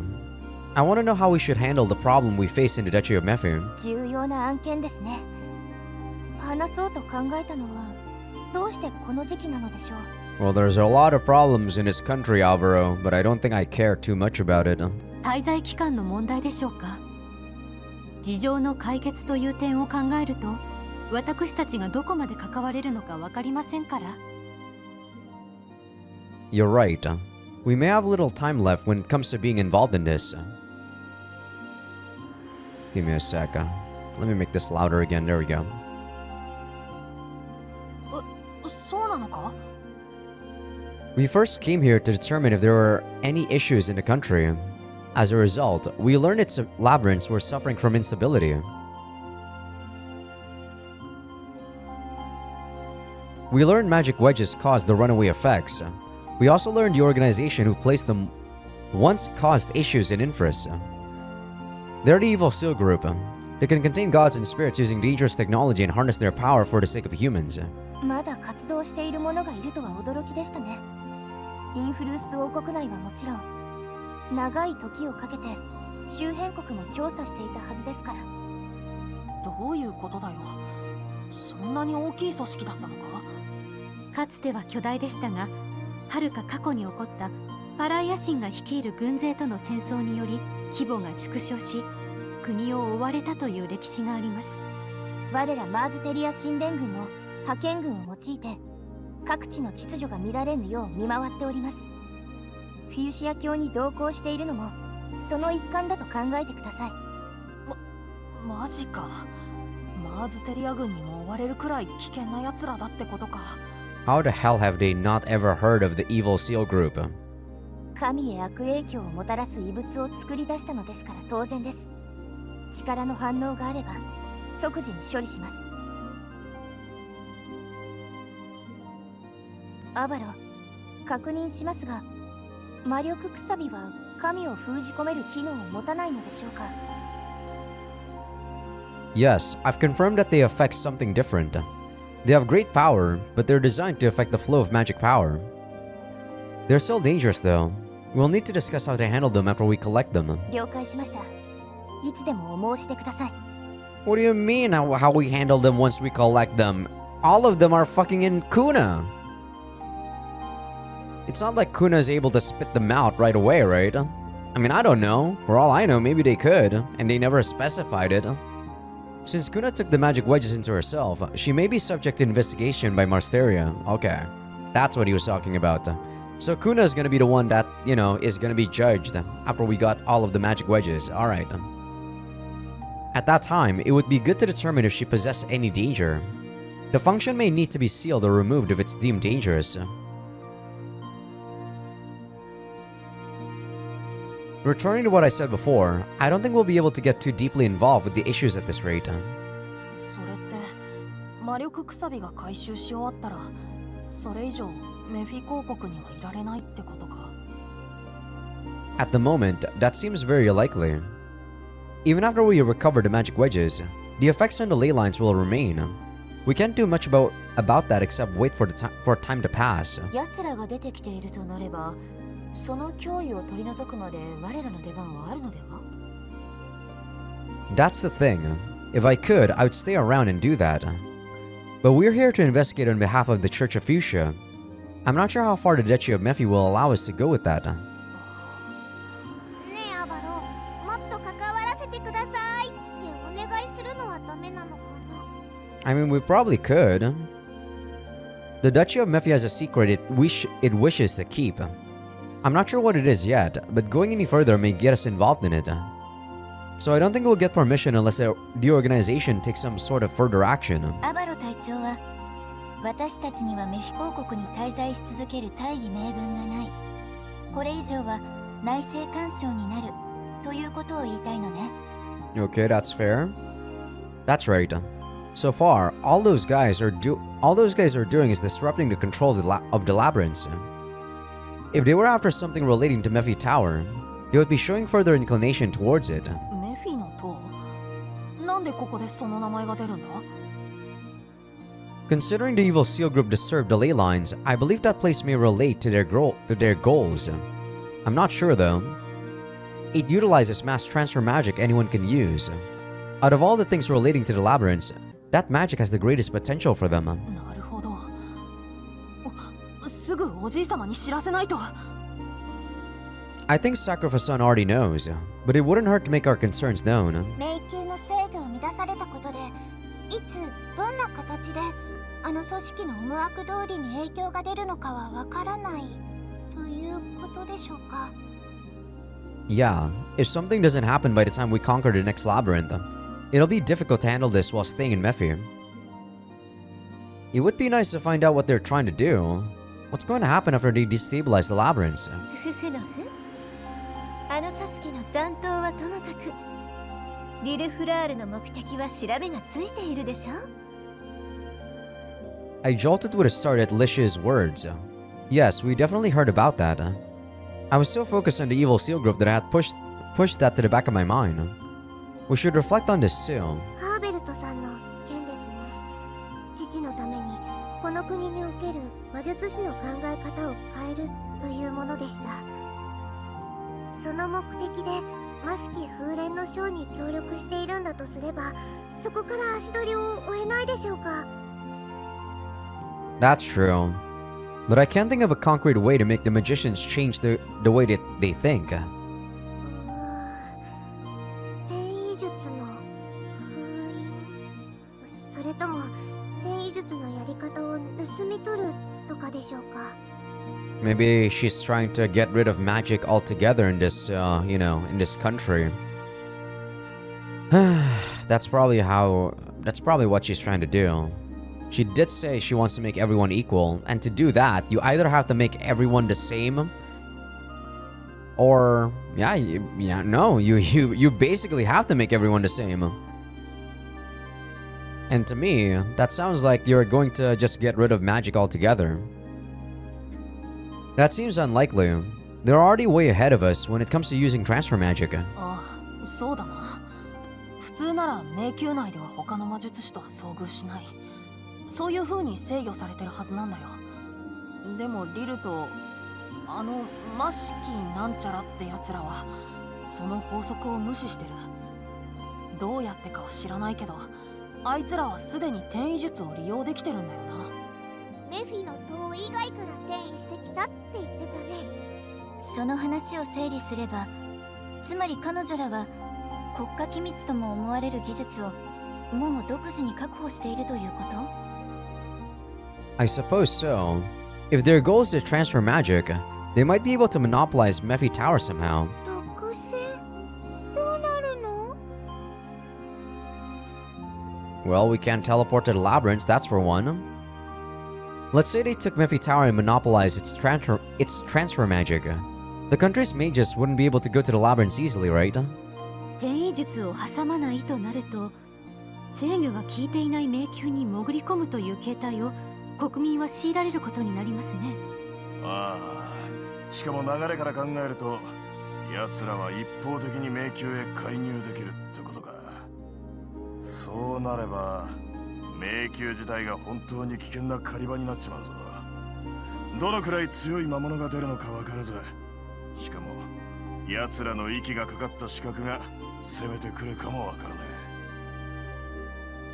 I want to know how we should handle the problem we face in the Duchy of Mephi. 重要な案件ですね。話そうと考えたのはどうしてこの時期なのでしょう。 Well, there's a lot of problems in this country, Alvaro, but I don't think I care too much about it. 滞在期間の問題でしょうか。事情の解決という点を考えると、私たちがどこまで関われるのか分かりませんから。 You're right. We may have little time left when it comes to being involved in this. Give me a sec. Let me make this louder again. There we go. そうなのか？ We first came here to determine if there were any issues in the country. As a result, we learned its labyrinths were suffering from instability. We learned magic wedges caused the runaway effects. We also learned the organization who placed them once caused issues in Infris. They're the Evil Seal Group. They can contain gods and spirits using dangerous technology and harness their power for the sake of humans. まだ活動している者がいるとは驚きでしたね。インフルース王国内はもちろん、長い時をかけて周辺国も調査していたはずですから。どういうことだよ。そんなに大きい組織だったのか。かつては巨大でしたが、はるか過去に起こったパライア神が率いる軍勢との戦争により規模が縮小し、国を追われたという歴史があります。我らマーズテリア神殿軍も派遣軍を用いて各地の秩序が乱れぬよう見回っております。フィウシア教に同行しているのもその一環だと考えてください。マジか。マーズテリア軍にも追われるくらい危険な奴らだってことか。How the hell have they not ever heard of the Evil Seal Group? 神へ悪影響をもたらす異物を作り出したのですから当然です。力の反応があれば即時に処理します。アバロ、確認しますが、魔力くさびは神を封じ込める機能を持たないのでしょうか。Yes, I've confirmed that they affect something different. They have great power, but they're designed to affect the flow of magic power. They're still dangerous though. We'll need to discuss how to handle them after we collect them. 了解しました。いつでもお申し出ください。What do you mean how we handle them once we collect them? All of them are fucking in Kuna. It's not like Kuna is able to spit them out right away, right? I mean, I don't know. For all I know, maybe they could, and they never specified it. Since Kuna took the magic wedges into herself, she may be subject to investigation by Marsteria. Okay, that's what he was talking about. So Kuna is gonna be the one that, you know, is gonna be judged after we got all of the magic wedges. Alright. At that time, it would be good to determine if she possessed any danger. The function may need to be sealed or removed if it's deemed dangerous. Returning to what I said before, I don't think we'll be able to get too deeply involved with the issues at this rate. それって魔力くさびが回収し終わったら、それ以上メフィ公国にはいられないってことか。At the moment, that seems very likely. Even after we recover the magic wedges, the effects on the ley lines will remain. We can't do much about that except wait for time to pass. 奴らが出てきているとなれば、その脅威を取り除くまで我らの出番はあるのでは？ That's the thing. If I could, I would stay around and do that. But we're here to investigate on behalf of the Church of Fuchsia. I'm not sure how far the Duchy of Mephi will allow us to go with that. ねえアバロ、もっと関わらせてくださいってお願いするのはダメなのかな？ I mean, we probably could. The Duchy of Mephi has a secret it wishes to keep. I'm not sure what it is yet, but going any further may get us involved in it. So I don't think we'll get permission unless the organization takes some sort of further action. アバロ隊長は、私たちにはメフィ公国に滞在し続ける大義名分がない。これ以上は内政干渉になるということを言いたいのね。Okay, that's fair. That's right. So far, all those guys are doing is disrupting the control of the Labyrinth. If they were after something relating to Mephi Tower, they would be showing further inclination towards it. メフィの塔？なんでここでその名前が出るんだ？ Considering the Evil Seal Group disturbed the ley lines, I believe that place may relate to their goals. I'm not sure though. It utilizes mass transfer magic anyone can use. Out of all the things relating to the Labyrinth, that magic has the greatest potential for them. なるほど。すぐおじい様に知らせないと。I think Sacrifice-san already knows, but it wouldn't hurt to make our concerns known. 迷宮の制御を乱されたことで、いつどんな形であの組織の思惑通りに影響が出るのかはわからないということでしょうか。Yeah, if something doesn't happen by the time we conquer the next labyrinth, it'll be difficult to handle this while staying in Mephi. It would be nice to find out what they're trying to do. What's going to happen after they destabilize the labyrinths? ふふのふ。あの組織の残党はともかく、リルフラールの目的は調べがついているでしょ。 I jolted with a start at Lish's words. Yes, we definitely heard about that. I was so focused on the evil seal group that I had pushed that to the back of my mind. We should reflect on this soon. ハーベルトさんの件ですね。父のためにこの国における魔術師の考え方を変えるというものでした。その目的で魔式風蓮のショーに協力しているんだとすれば、そこから足取りを追えないでしょうか。That's true. But I can't think of a concrete way to make the magicians change the way that they think. 転移術の封印、それとも転移術のやり方を盗み取るとかでしょうか。Maybe she's trying to get rid of magic altogether in this, in this country. That's probably what she's trying to do. She did say she wants to make everyone equal, and to do that, you either have to make everyone the same, or you basically have to make everyone the same. And to me, that sounds like you're going to just get rid of magic altogether. That seems unlikely. They're already way ahead of us when it comes to using transfer magic. あ、そうだな。普通なら迷宮内では他の魔術師とは遭遇しない。そういう風に制御されてるはずなんだよ。でもリルと魔式なんちゃらってやつらはその法則を無視してる。どうやってかは知らないけど、あいつらはすでに転移術を利用できてるんだよな。メフィの塔以外から転移してきたって言ってたね。その話を整理すれば、つまり彼女らは国家機密とも思われる技術をもう独自に確保しているということ？ I suppose so. If their goal is to transfer magic, they might be able to monopolize Mephi Tower somehow. 独占？どうなるの？ Well, we can't teleport to the Labyrinth, that's for one. Let's say they took Mephi Tower and monopolized its transfer magic. The country's mages wouldn't be able to go to the Labyrinth easily, right? 転移術を挟まないとなると、制御が効いていない迷宮に潜り込むという形態を国民は強いられることになりますね。ああ、しかも流れから考えると、奴らは一方的に迷宮へ介入できるってことか。そうなれば迷宮自体が本当に危険な狩り場になっちまうぞ。どのくらい強い魔物が出るのか分からず、しかも奴らの息がかかった資格が攻めてくるかも分からねえ。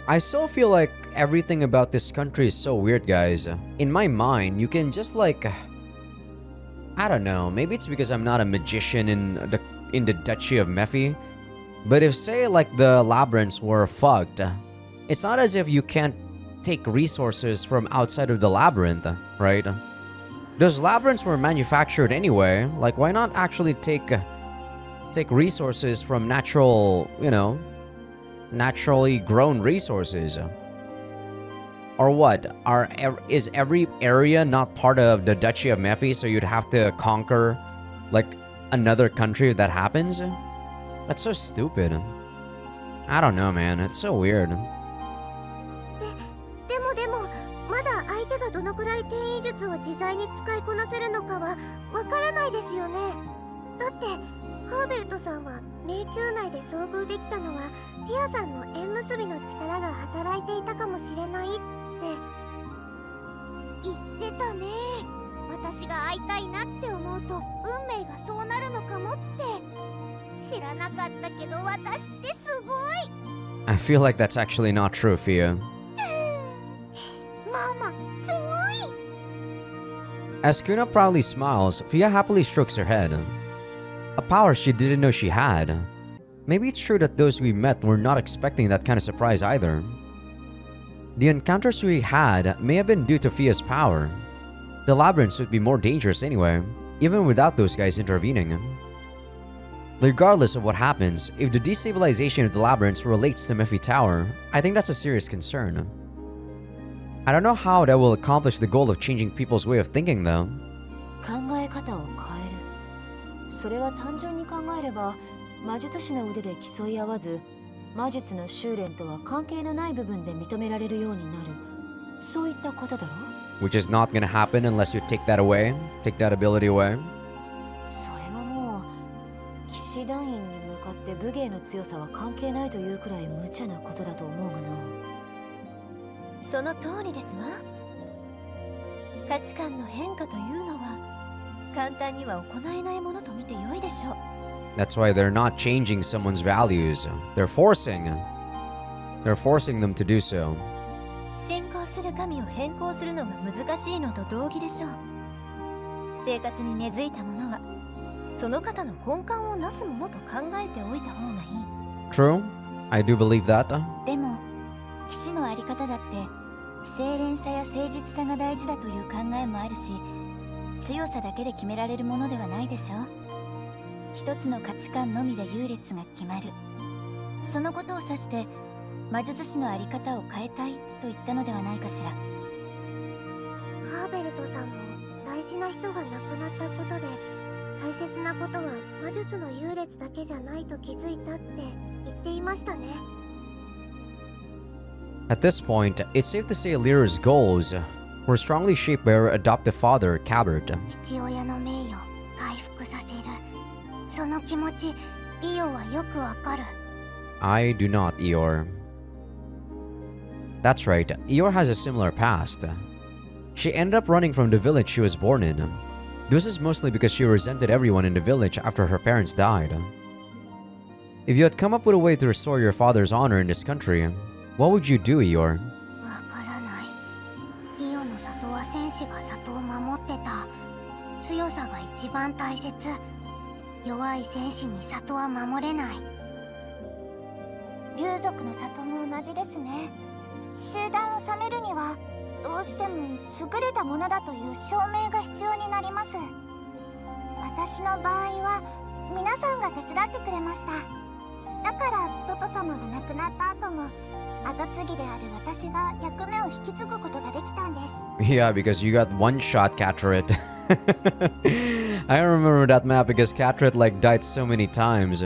I still feel like everything about this country is so weird, guys. In my mind, you can just I don't know, maybe it's because I'm not a magician in the Duchy of Mephi, but if say like the labyrinths were fucked, it's not as if you can't take resources from outside of the labyrinth, right? Those labyrinths were manufactured anyway, like why not actually take resources from natural, naturally grown resources? Or what? Is every area not part of the Duchy of Mephi, so you'd have to conquer like another country if that happens? That's so stupid. I don't know, man. It's so weird. でもまだ相手がどのくらい転移術を自在に使いこなせるのかはわからないですよね。だってハーベルトさんは迷宮内で遭遇できたのはピアさんの縁結びの力が働いていたかもしれないって言ってたね。私が会いたいなって思うと運命がそうなるのかもって知らなかったけど、私ってすごい。 I feel like that's actually not true, Fia. ママ、すごい。 As Kuna proudly smiles, Fia happily strokes her head. A power she didn't know she had. Maybe it's true that those we met were not expecting that kind of surprise either. The encounters we had may have been due to Fia's power. The labyrinths would be more dangerous anyway, even without those guys intervening. Regardless of what happens, if the destabilization of the labyrinths relates to Mephi Tower, I think that's a serious concern. I don't know how that will accomplish the goal of changing people's way of thinking though. 考え方を変える。それは単純に考えれば魔術師の腕で競い合わず、魔術の修練とは関係のない部分で認められるようになる。そういったことだろ？ which is not gonna happen unless you take that away, take that ability away. それはもう騎士団員に向かって武芸の強さは関係ないというくらい無茶なことだと思うがな。その通りですわ。価値観の変化というのは簡単には行えないものと見て良いでしょう。That's why they're not changing someone's values. They're forcing them to do so. 信仰する神を変更するのが難しいのと同義でしょう。生活に根付いたものはその方の根幹をなすものと考えておいた方がいい。 True, I do believe that. でも騎士のあり方だって清廉さや誠実さが大事だという考えもあるし、強さだけで決められるものではないでしょう。一つの価値観のみで優劣が決まる。そのことを指して魔術師のあり方を変えたいと言ったのではないかしら。カーベルトさんも大事な人が亡くなったことで大切なことは魔術の優劣だけじゃないと気づいたって言っていましたね。 At this point, it's safe to say Lyra's goals were strongly shaped by her adoptive father, Cabert. 父親の名誉回復させる、その気持ちイオはよくわかる。 I do not, Eeyore. That's right, Eeyore has a similar past. She ended up running from the village she was born in. This is mostly because she resented everyone in the village after her parents died. If you had come up with a way to restore your father's honor in this country, what would you do, Eeyore? わからない。イオの里は戦士が里を守ってた。強さが一番大切。弱い戦士に里は守れない。竜族の里も同じですね。集団を治めるにはどうしても優れたものだという証明が必要になります。私の場合は皆さんが手伝ってくれました。だからトト様が亡くなった後も後継ぎである私が役目を引き継ぐことができたんです。 Yeah, because you got one shot, Catret. I remember that map because Catret like died so many times.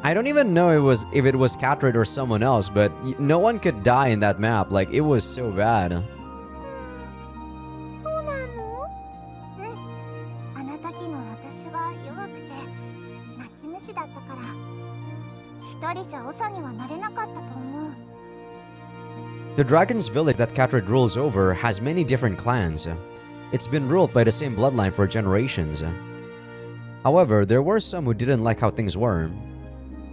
I don't even know if it was Catret or someone else, but no one could die in that map. Like it was so bad. そうなの？あの時の私は弱くて泣き虫だったから一人じゃ長にはなれなかったと思う。 The dragon's village that Catred rules over has many different clans. It's been ruled by the same bloodline for generations. However, there were some who didn't like how things were.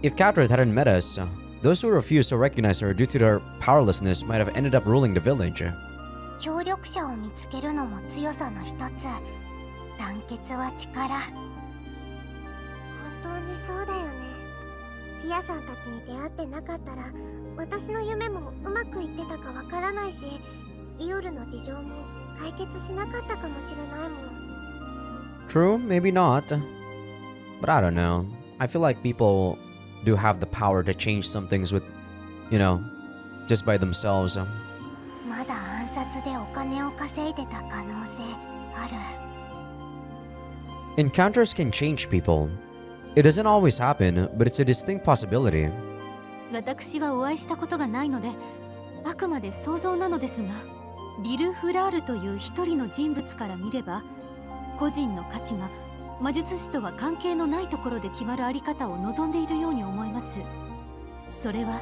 If Catred hadn't met us, those who refused to recognize her due to their powerlessness might have ended up ruling the village. 協力者を見つけるのも強さの一つ。団結は力。本当にそうだよね。フィアさんたちに出会ってなかったら私の夢もうまくいってたかわからないし、イオルの事情も解決しなかったかもしれないもん。 True, maybe not. But I don't know. I feel like people do have the power to change some things with, just by themselves. まだ暗殺でお金を稼いでた可能性ある。 Encounters can change people. It doesn't always happen, but it's a distinct possibility. 私はお会いしたことがないのであくまで想像なのですが、リル・フラールという一人の人物から見れば個人の価値が魔術師とは関係のないところで決まるあり方を望んでいるように思います。それは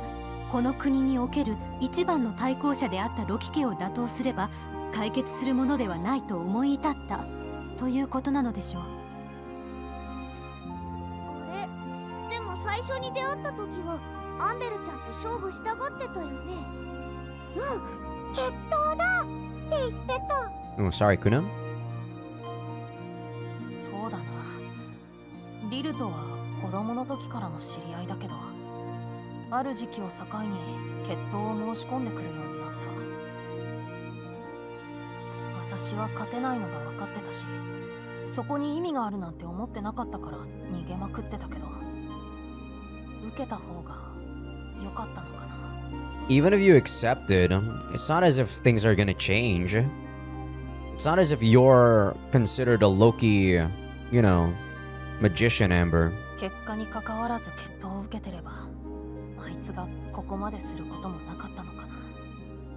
この国における一番の対抗者であったロキ家を打倒すれば解決するものではないと思い至ったということなのでしょう。あれ？でも最初に出会った時はアンベルちゃんと勝負したがってたよね。決闘だって言ってた。 Oh, sorry, Kuna? そうだな。リルとは子供の時からの知り合いだけど、ある時期を境に決闘を申し込んでくるようになった。私は勝てないのが分かってたし、そこに意味があるなんて思ってなかったから逃げまくってたけど、受けた方が良かったのかな。 Even if you accepted, it's not as if things are gonna change. It's not as if you're considered a Loki, magician, Amber. 結果に関わらず決闘を受けてれば、あいつがここまですることもなかったのかな。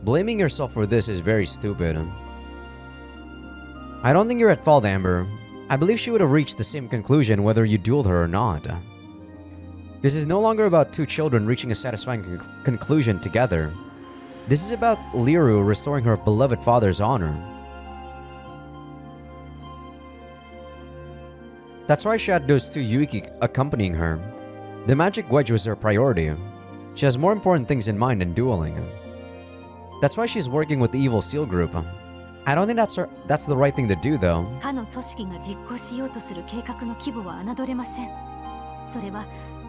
Blaming yourself for this is very stupid. I don't think you're at fault, Amber. I believe she would have reached the same conclusion whether you dueled her or not. This is no longer about two children reaching a satisfying conclusion together. This is about Liru restoring her beloved father's honor. That's why she had those two Yuiki accompanying her. The magic wedge was her priority. She has more important things in mind than dueling. That's why she's working with the evil seal group. I don't think that's the right thing to do, though. かの組織が実行しようとする計画の規模は侮れません。それは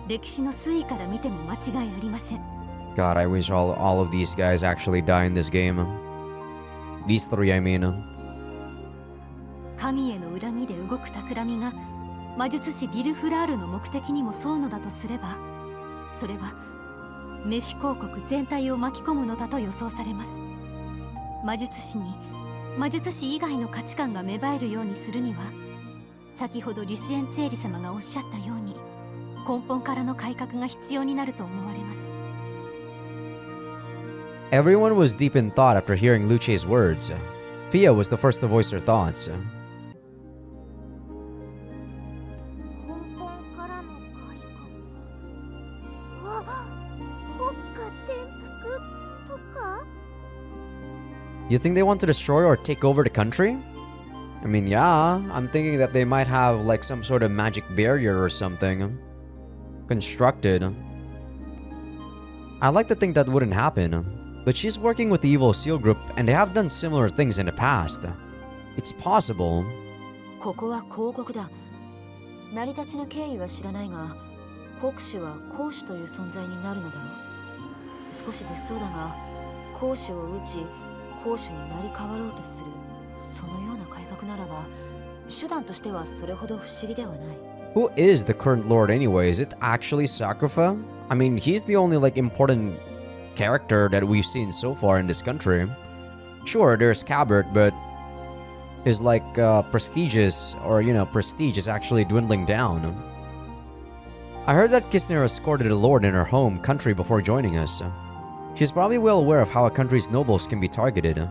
歴史の推移から見ても間違いありません。God, I wish all of these guys actually die in this game. These three, I mean. 神への恨みで動く企みが魔術師リルフラールの目的にも沿うのだとすれば、それはメフィ公国全体を巻き込むのだと予想されます。魔術師に魔術師以外の価値観が芽生えるようにするには、先ほどリシエンツェーリ様がおっしゃったように根本からの改革が必要になると思われます。Everyone was deep in thought after hearing Luce's words. Fia was the first to voice her thoughts. 根本からの改革。あ、国家転覆とか？ You think they want to destroy or take over the country? I mean, yeah, I'm thinking that they might have like some sort of magic barrier or something constructed. I like to think that wouldn't happen, but she's working with the evil seal group and they have done similar things in the past. It's possible. ここは公国だ。成り立ちの経緯は知らないが、国主は公主という存在になるのだろう。少し物騒だが、公主を討ち、公主になり変わろうとする。そのような改革ならば、手段としてはそれほど不思議ではない。Who is the current lord anyway? Is it actually Sakufa? I mean, he's the only like important character that we've seen so far in this country. Sure, there's Cabert, but his like prestige is actually dwindling down. I heard that Kistner escorted a lord in her home country before joining us. She's probably well aware of how a country's nobles can be targeted.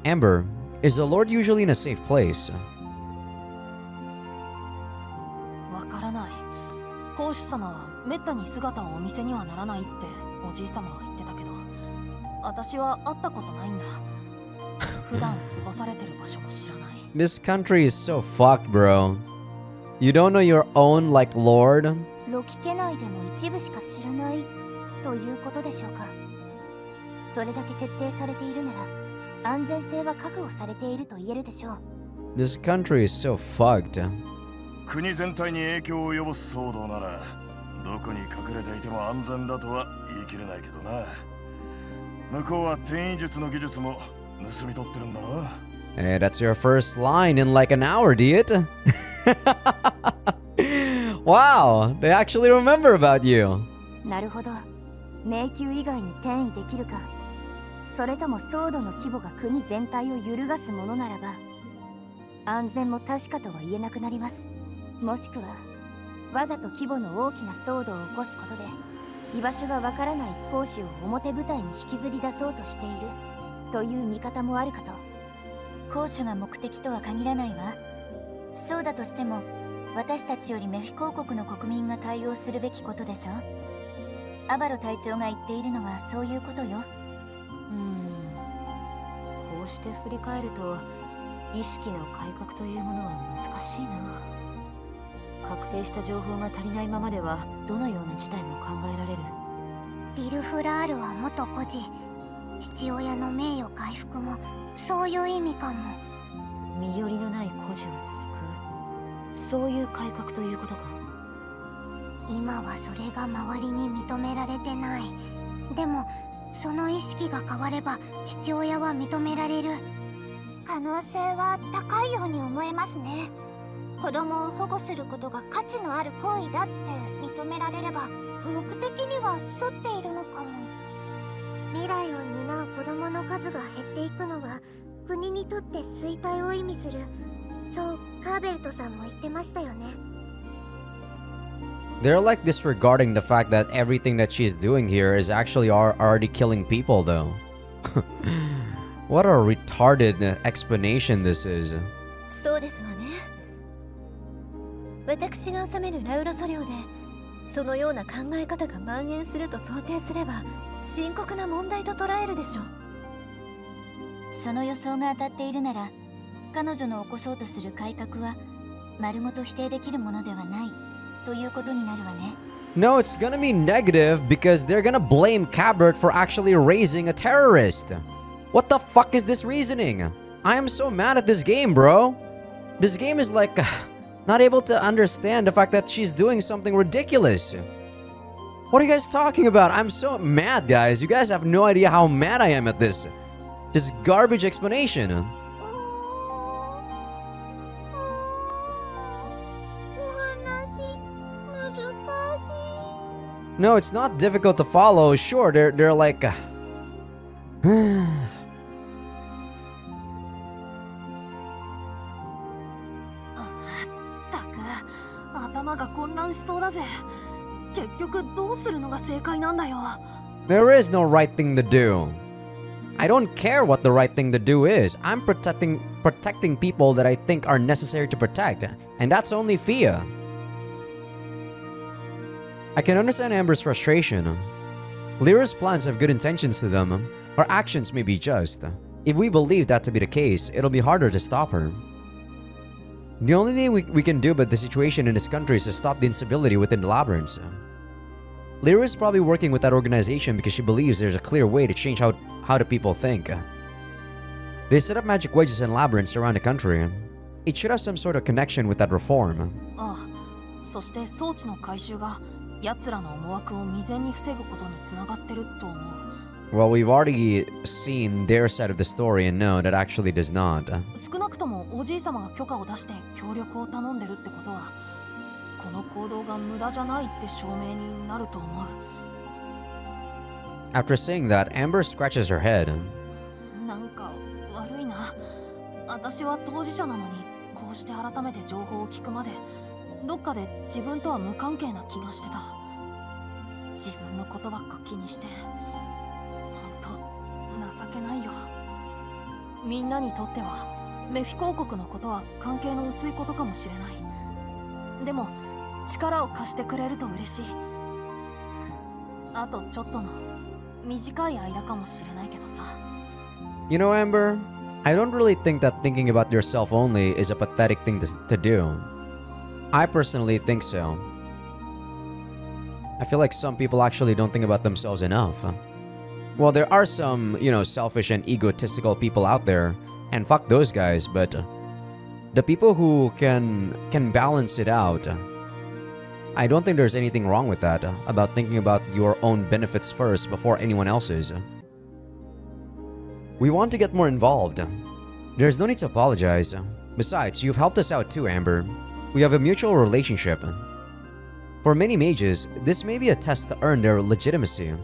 Amber, is the lord usually in a safe place? わからない。公主様はめったに姿をお見せにはならないっておじい様は言ってたけど、私は会ったことないんだ。普段過ごされてる場所も知らない。This country is so fucked, bro. You don't know your own like lord? ロキ家内でも一部しか知らないということでしょうか。それだけ徹底されているなら安全性は確保されていると言えるでしょう。 This country is so fucked. 国全体に影響を及ぼす騒動ならどこに隠れていても安全だとは言い切れないけどな。向こうは転移術の技術も盗み取ってるんだろ。 Hey, that's your first line in like an hour, Diet. Wow, they actually remember about you. なるほど。迷宮以外に転移できるか、それとも騒動の規模が国全体を揺るがすものならば安全も確かとは言えなくなります。もしくはわざと規模の大きな騒動を起こすことで居場所がわからない公主を表舞台に引きずり出そうとしているという見方もあるかと。公主が目的とは限らないわ。そうだとしても私たちよりメフィ公国の国民が対応するべきことでしょ。アバロ隊長が言っているのはそういうことよ。こうして振り返ると意識の改革というものは難しいな。確定した情報が足りないままではどのような事態も考えられる。リルフラールは元孤児、父親の名誉回復もそういう意味かも。身寄りのない孤児を救う、そういう改革ということか。今はそれが周りに認められてない。でもその意識が変われば父親は認められる。可能性は高いように思えますね。子供を保護することが価値のある行為だって認められれば目的には沿っているのかも。未来を担う子供の数が減っていくのは国にとって衰退を意味する。そうカーベルトさんも言ってましたよね。They're like disregarding the fact that everything that she's doing here is actually already killing people, though. What a retarded explanation this is. そうですわね。私が治めるラウロソ領でそのような考え方が蔓延すると想定すれば深刻な問題と捉えるでしょう。その予想が当たっているなら彼女の起こそうとする改革は丸ごと否定できるものではないということになるわね。No, it's gonna be negative because they're gonna blame Cabert for actually raising a terrorist. What the fuck is this reasoning? I am so mad at this game, bro. This game is like not able to understand the fact that she's doing something ridiculous. What are you guys talking about? I'm so mad, guys. You guys have no idea how mad I am at this garbage explanation. No, it's not difficult to follow. Sure, they're like たく頭が混乱しそうだぜ。結局どうするのが正解なんだよ。 There is no right thing to do. I don't care what the right thing to do is. I'm protecting people that I think are necessary to protect, and that's only Fia. I can understand Amber's frustration. Lyra's plans have good intentions to them. Her actions may be just. If we believe that to be the case, it'll be harder to stop her. The only thing we can do about the situation in this country is to stop the instability within the Labyrinth. Lyra is probably working with that organization because she believes there's a clear way to change how the people think. They set up magic wedges and labyrinths around the country. It should have some sort of connection with that reform. ああ、そして装置の回収が奴らの思惑を未然に防ぐことにつながってると思う。Well, we've already seen their side of the story and know that actually does not. 少なくともおじい様が許可を出して協力を頼んでるってことは、この行動が無駄じゃないって証明になると思う。After saying that, Amber scratches her head. なんか悪いな。私は当事者なのに、こうして改めて情報を聞くまで、どっかで自分とは無関係な気がしてた。自分のことばっか気にして、ほんと情けないよ。みんなにとっては、メフィ公国のことは関係の薄いことかもしれない。でも、力を貸してくれると嬉しい。あとちょっとの短い間かもしれないけどさ。You know, Amber, I don't really think that thinking about yourself only is a pathetic thing to do. I personally think so. I feel like some people actually don't think about themselves enough. Well, there are some, selfish and egotistical people out there, and fuck those guys, but the people who can balance it out, I don't think there's anything wrong with that, about thinking about your own benefits first before anyone else's. We want to get more involved. There's no need to apologize. Besides, you've helped us out too, Amber. We have a mutual relationship. For many mages, this may be a test to earn their legitimacy.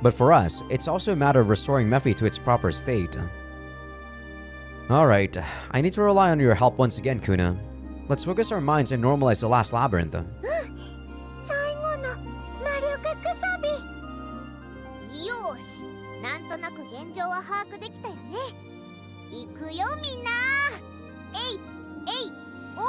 But for us, it's also a matter of restoring Mephi to its proper state. Alright, I need to rely on your help once again, Kuna. Let's focus our minds and normalize the last labyrinth. 最後の魔力くさび。よーし、なんとなく現状は把握できたよね。行くよみんな。えいえいおー。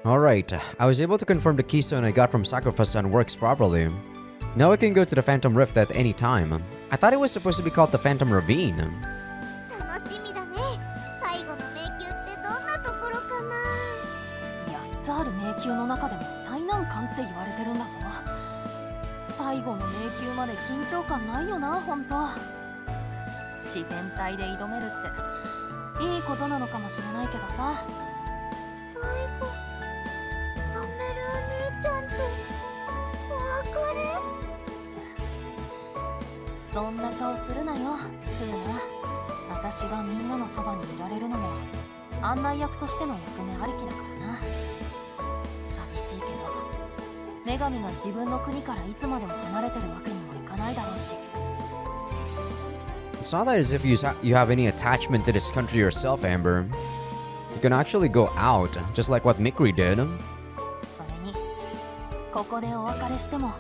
Alright, I was able to confirm the keystone I got from Sacrifice-san works properly. Now I can go to the Phantom Rift at any time. I thought it was supposed to be called the Phantom Ravine. 楽しみだね。最後の迷宮ってどんなところかな。8つある迷宮の中でも最難関って言われてるんだぞ。最後の迷宮まで緊張感ないよな、ほんと。自然体で挑めるっていいことなのかもしれないけどさ。最後、アメルお姉ちゃんとお別れ。そんな顔するなよ、フーナ。私がみんなのそばにいられるのも案内役としての役目ありきだからな。寂しいけど、女神が自分の国からいつまでも離れてるわけにもいかないだろうし。It's not as if you have any attachment to this country yourself, Amber. can actually go out, just like what Mikri did. それにここでお別れしても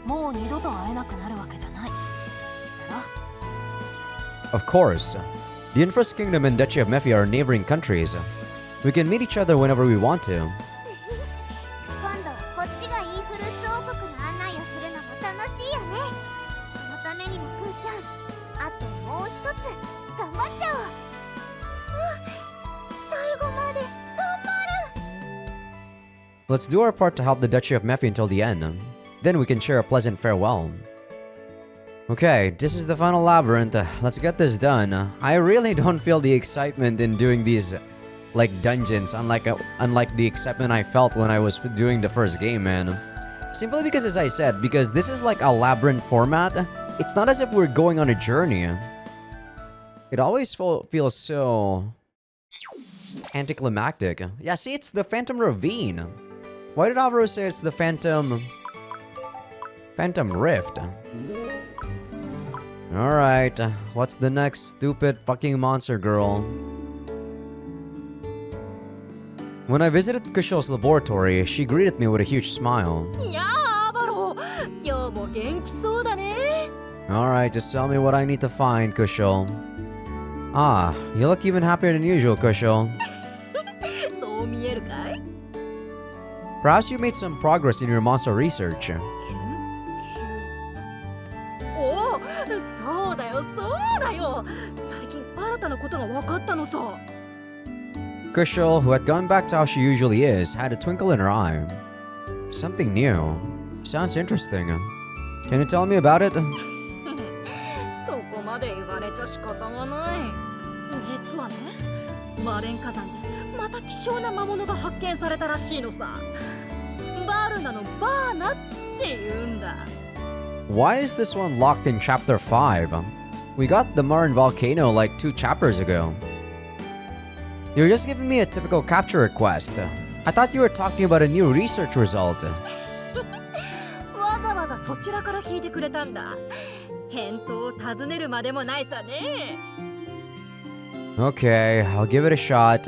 もう二度と会えなくなるわけじゃないだろ。 Of course, the Infrast Kingdom and Duchy of Mephia are neighboring countries. We can meet each other whenever we want to. 今度はこっちがインフルス王国の案内をするのも楽しいよね。そのためにもクーちゃん、あともう一つ頑張っちゃおう。最後まで頑張る。 Let's do our part to help the Duchy of Mephia until the end. Then we can share a pleasant farewell. Okay, this is the final labyrinth. Let's get this done. I really don't feel the excitement in doing these like dungeons, unlike the excitement I felt when I was doing the first game, man. Simply because, as I said, because this is like a labyrinth format, it's not as if we're going on a journey. It always feels so anticlimactic. Yeah, see, it's the Phantom Ravine. Why did Alvaro say it's the Phantom Rift? Alright, what's the next stupid fucking monster girl? When I visited Kusho's laboratory, she greeted me with a huge smile. いやーアバロ今日も元気そうだね。 Alright, just tell me what I need to find, Kusho. Ah, you look even happier than usual, Kusho. そう見えるかい？ Perhaps you made some progress in your monster research. おお、そうだよそうだよ。最近新たなことが分かったのさ。 Kushal, who had gone back to how she usually is, had a twinkle in her eye. Something new. Sounds interesting. Can you tell me about it? そこまで言われちゃ仕方がない。実はね、マレン火山でまた希少な魔物が発見されたらしいのさ。バルナのバーナって言うんだ。 Why is this one locked in chapter 5? We got the Marin volcano like 2 chapters ago. You're just giving me a typical capture request. I thought you were talking about a new research result. わざわざそちらから聞いてくれたんだ。返答を尋ねるまでもないさね。 Okay, I'll give it a shot.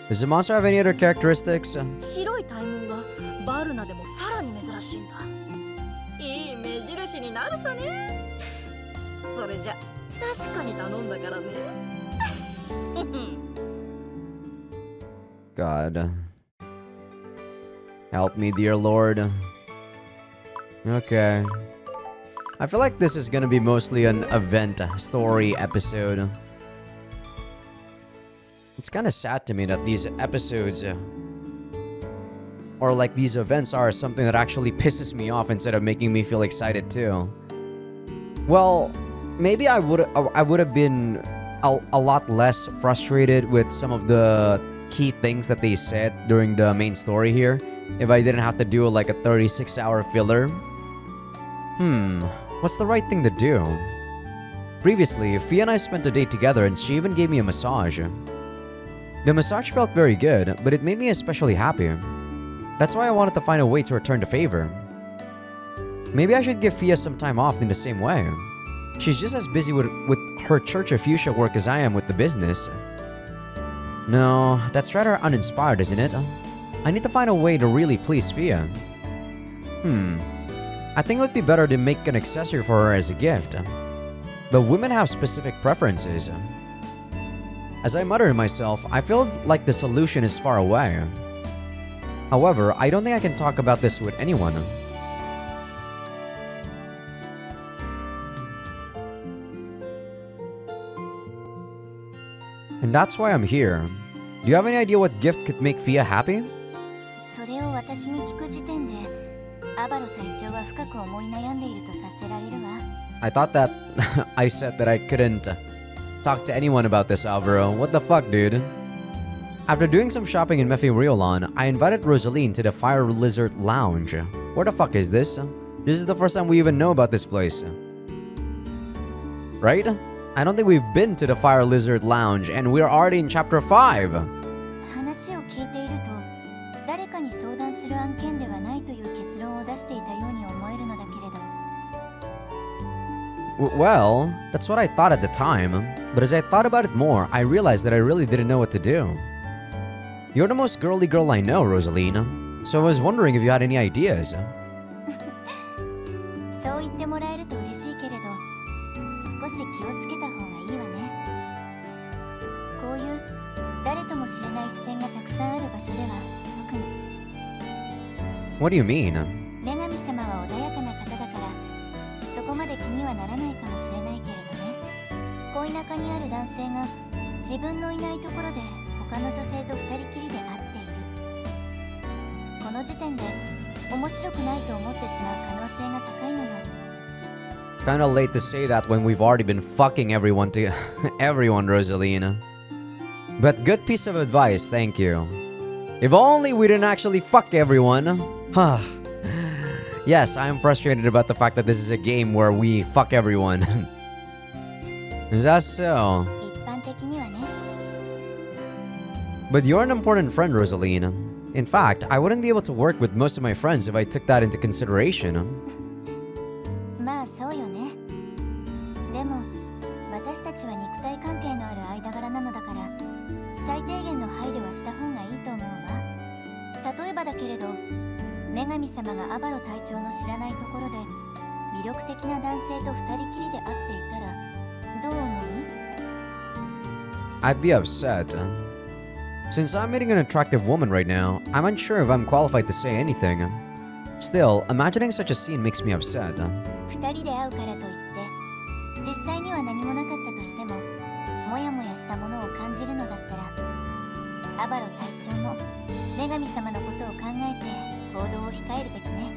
Does the monster have any other characteristics? 白い体毛がバルナでもさらに珍しいんだ。いい目印になるさね。それじゃ確かに頼んだからね。God. Help me, dear Lord. Okay. I feel like this is gonna be mostly an event story episode. It's kind of sad to me that these episodes or like these events are something that actually pisses me off instead of making me feel excited too. Well, maybe I would have been a lot less frustrated with some of the key things that they said during the main story here if I didn't have to do like a 36-hour filler. What's the right thing to do? Previously, Fia and I spent a day together and she even gave me a massage. The massage felt very good, but it made me especially happy. That's why I wanted to find a way to return the favor. Maybe I should give Fia some time off in the same way. She's just as busy with her Church of Fuchsia work as I am with the business. No, that's rather uninspired, isn't it? I need to find a way to really please Fia. I think it would be better to make an accessory for her as a gift. But women have specific preferences. As I mutter to myself, I feel like the solution is far away. However, I don't think I can talk about this with anyone. And that's why I'm here. Do you have any idea what gift could make Fia happy? それを私に聞く時点でアバロ隊長は深く思い悩んでいるとさせられるわ。 I thought that I said that I couldn't talk to anyone about this, Alvaro. What the fuck, dude? After doing some shopping in Mephiriolon, I invited Rosaline to the Fire Lizard Lounge. Where the fuck is this? This is the first time we even know about this place. Right? I don't think we've been to the Fire Lizard Lounge, and we're already in chapter 5. 話を聞いていると誰かに相談する案件ではないという結論を出していたように思えるのだけれど。 Well, that's what I thought at the time. But as I thought about it more, I realized that I really didn't know what to do. You're the most girly girl I know, Rosalina. So I was wondering if you had any ideas. そう言ってもらえると嬉しいけれど、少し気をつけた方がいいわね。こういう誰とも知れない視線がたくさんある場所では特に。What do you mean? 女神様は穏やかな方だから、そこまで気にはならないかもしれないけれどね。恋仲にある男性が自分のいないところで他の女性と二人きりで会っている。この時点で面白くないと思ってしまう可能性が高いのよ。Kinda late to say that when we've already been fucking everyone to everyone, Rosalina. But good piece of advice, thank you. If only we didn't actually fuck everyone. Yes, I am frustrated about the fact that this is a game where we fuck everyone. Is that so? 一般的にはね。But you're an important friend, Rosalina. In fact, I wouldn't be able to work with most of my friends if I took that into consideration. まあそうよね。でも私たちは肉体関係のある間柄なのだから、最低限の配慮はした方がいいと思うわ。例えばだけれど、女神様がアバロ隊長の知らないところで魅力的な男性と二人きりで会っていたらどう思う？ I'd be upset. Since I'm meeting an attractive woman right now, I'm unsure if I'm qualified to say anything. Still, imagining such a scene makes me upset. 二人で会うからといって実際には何もなかったとしても、モヤモヤしたものを感じるのだったら、アバロ隊長も女神様のことを考えて行動を控えるべきね。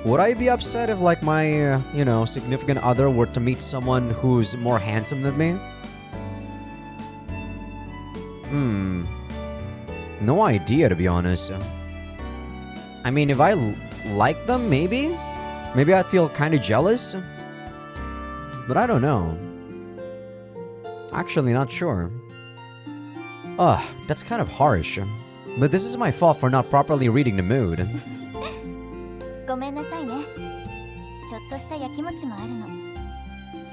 Would I be upset if, like, my, significant other were to meet someone who's more handsome than me? No idea, to be honest. I mean, if I like them, maybe? Maybe I'd feel kind of jealous? But I don't know. Actually, not sure. Ugh, that's kind of harsh. But this is my fault for not properly reading the mood. ごめんなさいね。ちょっとしたやきもちもあるの。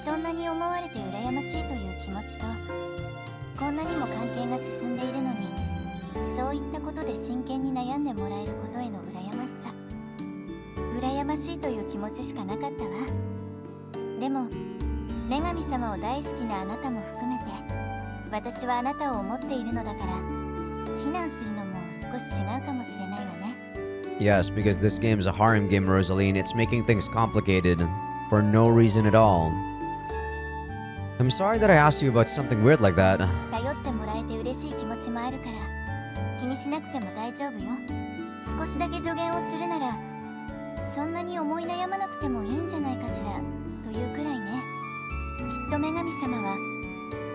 そんなに思われて羨ましいという気持ちと、こんなにも関係が進んでいるのに、そういったことで真剣に悩んでもらえることへの羨ましさ。羨ましいという気持ちしかなかったわ。でも女神様を大好きなあなたも含めて、私はあなたを思っているのだから、非難するのも少し違うかもしれないわね。Yes, because this game's a harem game, Rosaline. It's making things complicated for no reason at all. I'm sorry that I asked you about something weird like that. 頼ってもらえて嬉しい気持ちもあるから、気にしなくても大丈夫よ。少しだけ助言をするなら、そんなに思い悩まなくてもいいんじゃないかしらというくらいね。きっと女神様は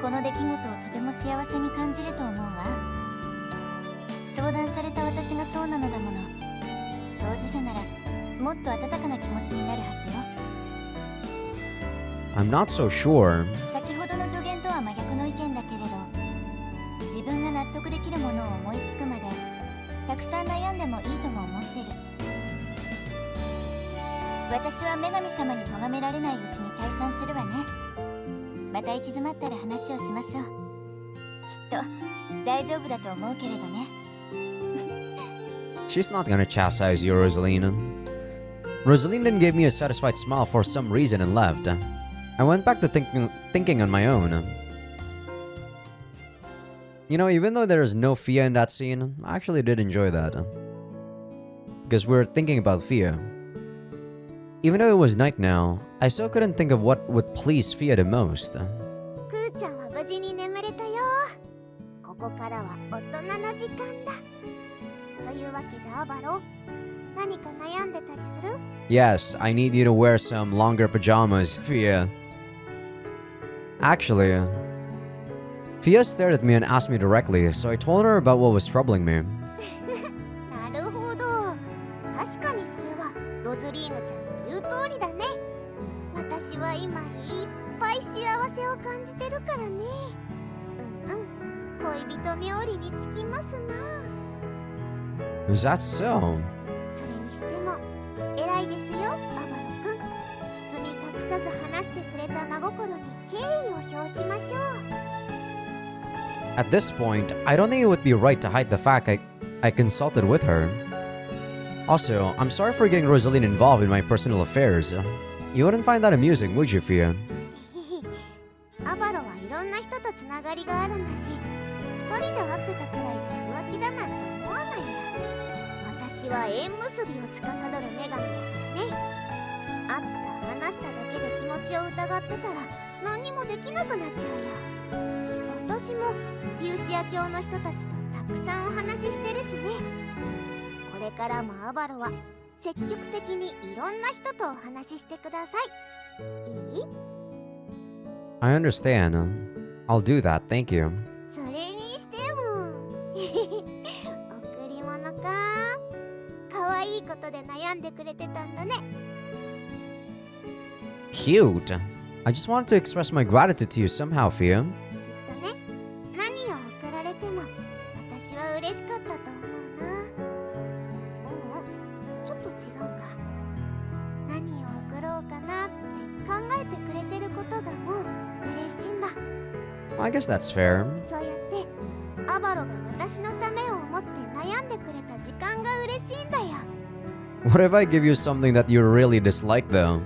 この出来事をとても幸せに感じると思うわ。相談された私がそうなのだもの。当事者ならもっと温かな気持ちになるはずよ。I'm not so sure. 先ほどの助言とは真逆の意見だけれど、自分が納得できるものを思いつくまでたくさん悩んでもいいとも思ってる。私は女神様に咎められないうちに退散するわね。また行き詰まったら話をしましょう。きっと大丈夫だと思うけれどね。She's not gonna chastise you, Rosalina. Rosalina then gave me a satisfied smile for some reason and left. I went back to thinking on my own. Even though there is no Fia in that scene, I actually did enjoy that. Because we were thinking about Fia. Even though it was night now, I still couldn't think of what would please Fia the most. クーちゃんは無事に眠れたよ。ここからは大人の時間だ。というわけでアバロ、何か悩んでたりする？ Yes, I need you to wear some longer pajamas, Fia. Actually, Fia stared at me and asked me directly, so I told her about what was troubling me. なるほど。確かにそれはロズリーヌちゃんの言う通りだね。私は今いっぱい幸せを感じてるからね。恋人冥利につきますな。Is that so? それにしても偉いですよ、アバロ君。包み隠さず話してくれた真心に敬意を表しましょう。 At this point, I don't think it would be right to hide the fact I consulted with her. Also, I'm sorry for getting Rosaline involved in my personal affairs. You wouldn't find that amusing, would you, Fia? アバロはいろんな人とつながりがあるんだし、二人で会ってたくらいで浮気だなんて思わないんだ。私は縁結びを司る女神だからね。会った話しただけで気持ちを疑ってたら何にもできなくなっちゃうよ。私もフューシア教の人たちとたくさんお話ししてるしね。これからもアバロは積極的にいろんな人とお話ししてください。いい？ I understand. I'll do that, thank you. それにしても贈り物か。可愛いことで悩んでくれてたんだね。Cute. I just wanted to express my gratitude to you somehow, Fia. きっとね、何を贈られても私は嬉しかったと思うな。ちょっと違うか。何を贈ろうかなって考えてくれてることがもう嬉しいんだ。 Well, I guess that's fair. そうやってアバロが私のためを思って悩んでくれた時間が嬉しいんだよ。 What if I give you something that you really dislike, though?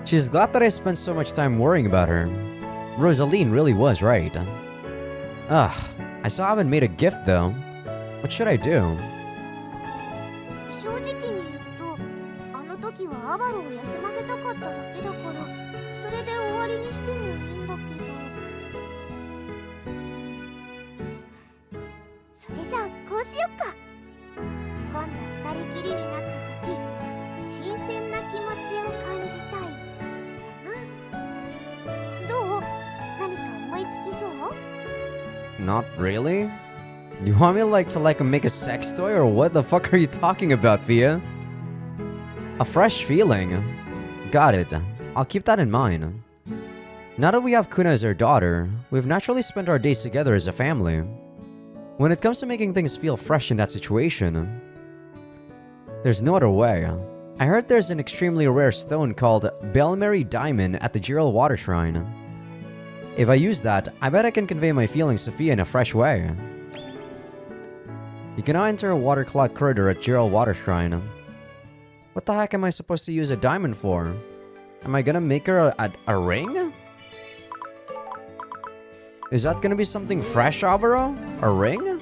She's glad that I spent so much time worrying about her. Rosaline really was right. Ugh, I still haven't made a gift, though. What should I do? 正直に言うと、あの時はアバロを休ませたかっただけだから、それで終わりにしてもいいんだけど。それじゃあこうしよっか。今度二人きりになった時、新鮮な気持ちを感じたいかな。どう？何か思いつきそう？ Not really? You want me to make a sex toy, or what the fuck are you talking about, Fia? A fresh feeling. Got it. I'll keep that in mind. Now that we have Kuna as our daughter, we've naturally spent our days together as a family. When it comes to making things feel fresh in that situation, there's no other way. I heard there's an extremely rare stone called Belmary Diamond at the Jiral Water Shrine. If I use that, I bet I can convey my feelings to Fia in a fresh way. You can now enter a water-clogged corridor at Jiral Water Shrine. What the heck am I supposed to use a diamond for? Am I gonna make her a ring? Is that gonna be something fresh, Alvaro? A ring?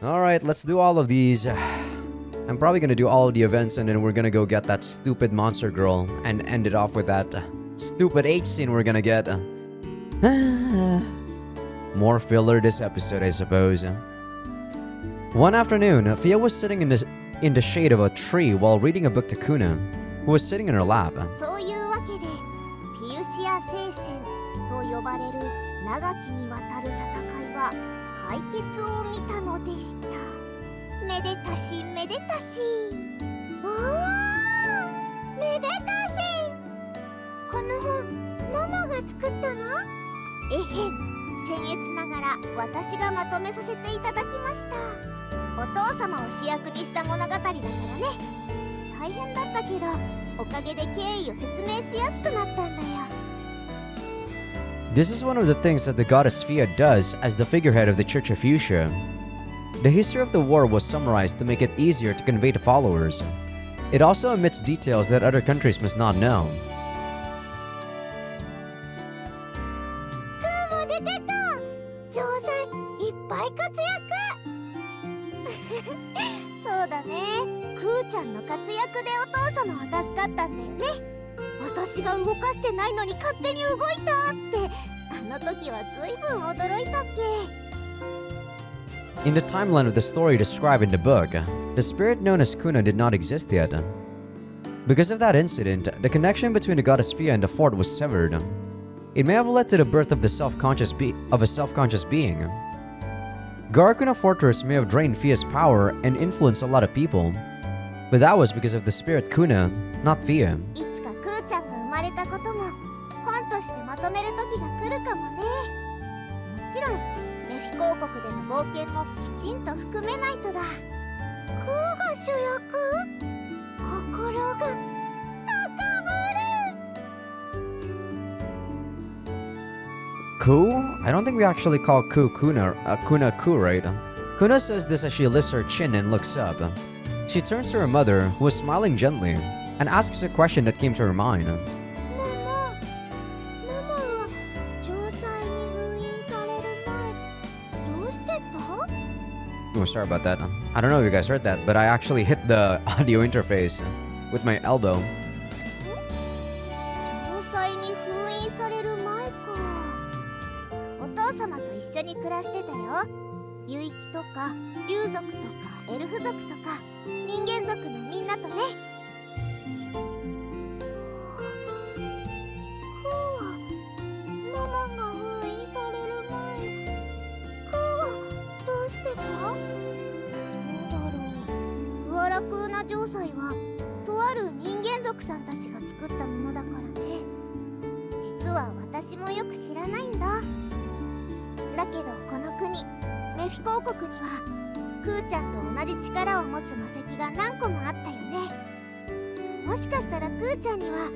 Alright, let's do all of these. I'm probably gonna do all of the events and then we're gonna go get that stupid monster girl and end it off with that stupid H scene we're gonna get. More filler this episode, I suppose. One afternoon, Fia was sitting in the shade of a tree while reading a book to Kuna, who was sitting in her lap. というわけで、フィウシア聖戦と呼ばれる長きにわたる戦いは解決を見たのでした。めでたしめでたし。おー、めでたし。この本、ママが作ったの？えへん。僭越ながら私がまとめさせていただきました。お父様を主役にした物語だからね。大変だったけど、おかげで経緯を説明しやすくなったんだよ。 This is one of the things that the goddess Fia does as the figurehead of the Church of Fuchsia. The history of the war was summarized to make it easier to convey to followers. It also omits details that other countries must not know. 出てた。錠剤いっぱい活躍。そうだね。クーちゃんの活躍でお父様は助かったんだよね。私が動かしてないのに勝手に動いたって、あの時はずいぶん驚いたっけ。 In the timeline of the story described in the book, the spirit known as Kuna did not exist yet. Because of that incident, the connection between the goddess Fia and the fort was severed. It may have led to the birth of a self-conscious being. Garakuna Fortress may have drained Fia's power and influenced a lot of people, but that was because of the spirit Kuna, not Fia. いつかクーちゃんが生まれたことも本としてまとめる時が来るかもね。もちろんメフィ公国での冒険もきちんと含めないとだ。クーが主役？心が高ぶる。Ku? I don't think we actually call Kuna Ku, right? Kuna says this as she lifts her chin and looks up. She turns to her mother, who is smiling gently, and asks a question that came to her mind. ママは城塞に封印される前どうしてた？ Oh, sorry about that. I don't know if you guys heard that, but I actually hit the audio interface with my elbow. 城塞に封印される前か。お父様と一緒に暮らしてたよ。ユイキとか竜族とかエルフ族とか人間族のみんなとね。クーはママが封印される前、クーはどうしてた？どうだろう。グアラクーナ城塞はとある人間族さんたちが作ったものだからね。実は私もよく知らないんだ。だけどこの国メフィコ王国にはクーちゃんと同じ力を持つ魔石が何個もあったよね。もしかしたらクーちゃんには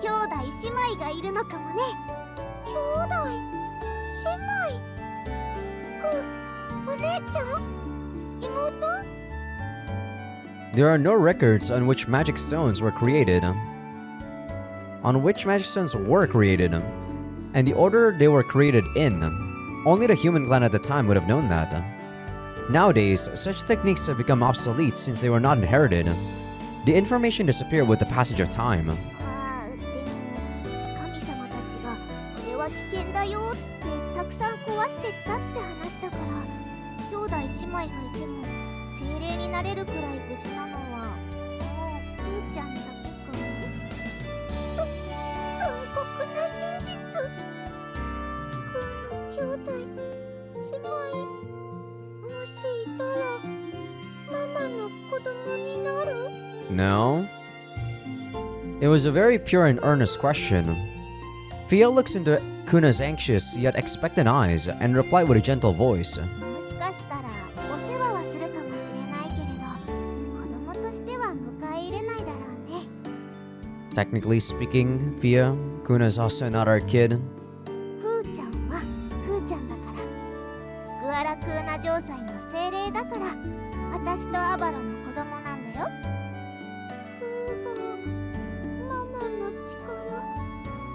兄弟姉妹がいるのかもね。兄弟姉妹？クー、お姉ちゃん？妹？ There are no records on which magic stones were created. And the order they were created in. Only the human clan at the time would have known that. Nowadays, such techniques have become obsolete since they were not inherited. The information disappeared with the passage of time. ああ、でも神様たちがこれは危険だよってたくさん壊してったって話だから、兄弟姉妹がいても精霊になれるくらい無事なのはもうクーちゃんだけかも。残酷な真実。クーの兄弟姉妹、もしいたらママの子供になる？ No? It was a very pure and earnest question. Fia looks into Kuna's anxious yet expectant eyes and replied with a gentle voice. もしかしたらお世話はするかもしれないけれど、子供としては迎え入れないだろうね。 Technically speaking, Fia, Kuna's also not our kid. クーちゃんはクーちゃんだから。グアラクーナ城塞の精霊だから、私とアバロの子供なんだよ。クーがママの力い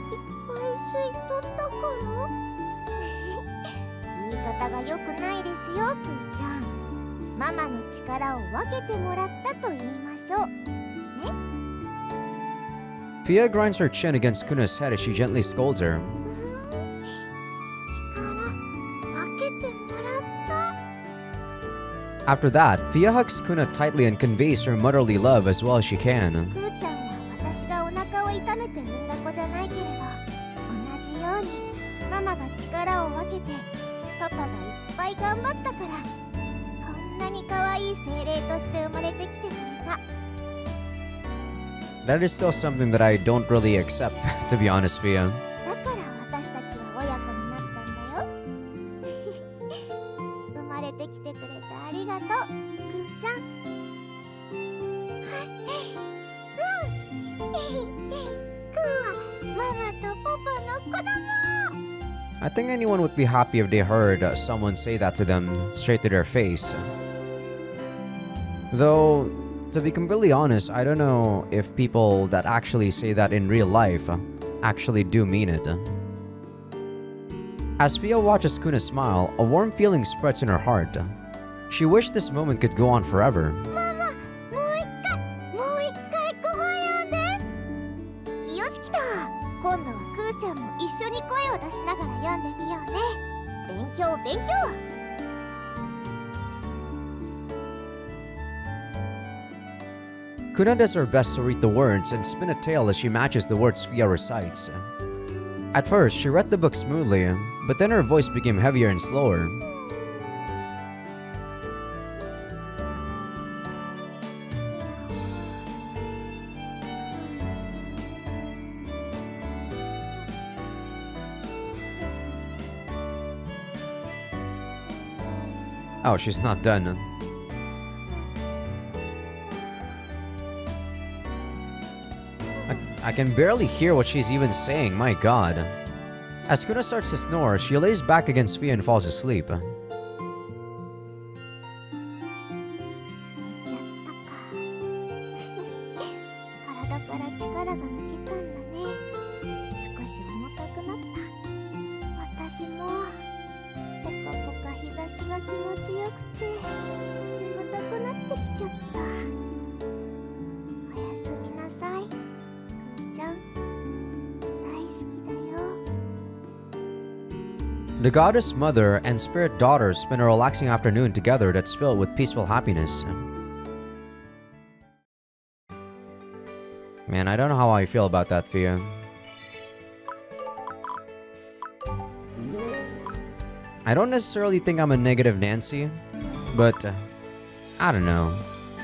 っぱい吸い取ったから？言い方が良くないですよ、クーちゃん。ママの力を分けてもらったと言いましょう。 Fia grinds her chin against Kuna's head as she gently scolds her. 力分けてもらった。 After that, Fia hugs Kuna tightly and conveys her motherly love as well as she can. クーちゃんは私がお腹を痛めて産んだ子じゃないけれど、同じようにママが力を分けてパパがいっぱい頑張ったから、こんなに可愛い精霊として生まれてきてくれた。 That is still something that I don't really accept, to be honest, Fia. だから私たちは親子になったんだよ。生まれてきてくれてありがとう、クーちゃん。クーはママとパパの子供。 I think anyone would be happy if they heard someone say that to them straight to their face. Though, to be completely honest, I don't know if people that actually say that in real life actually do mean it. As Fia watches Kuna smile, a warm feeling spreads in her heart. She wished this moment could go on forever. ママ、もう一回ご飯呼んで。よし、来た。今度はクーちゃんも一緒に声を出しながら読んでみようね。勉強勉強。 Kuna does her best to read the words and spin a tale as she matches the words Fia recites. At first, she read the book smoothly, but then her voice became heavier and slower. Oh, she's not done. I can barely hear what she's even saying, my god. As Kuna starts to snore, she lays back against Fia and falls asleep. 寝ちゃったか。体から力が抜けたんだね。少し重たくなった。私もポカポカ日差しが気持ちよくて眠たくなってきちゃった。おやすみなさい、くーちゃん。大好きだよ。 The goddess mother and spirit daughter spend a relaxing afternoon together that's filled with peaceful happiness. Man, I don't know how I feel about that, Fia. I don't necessarily think I'm a negative Nancy, but I don't know.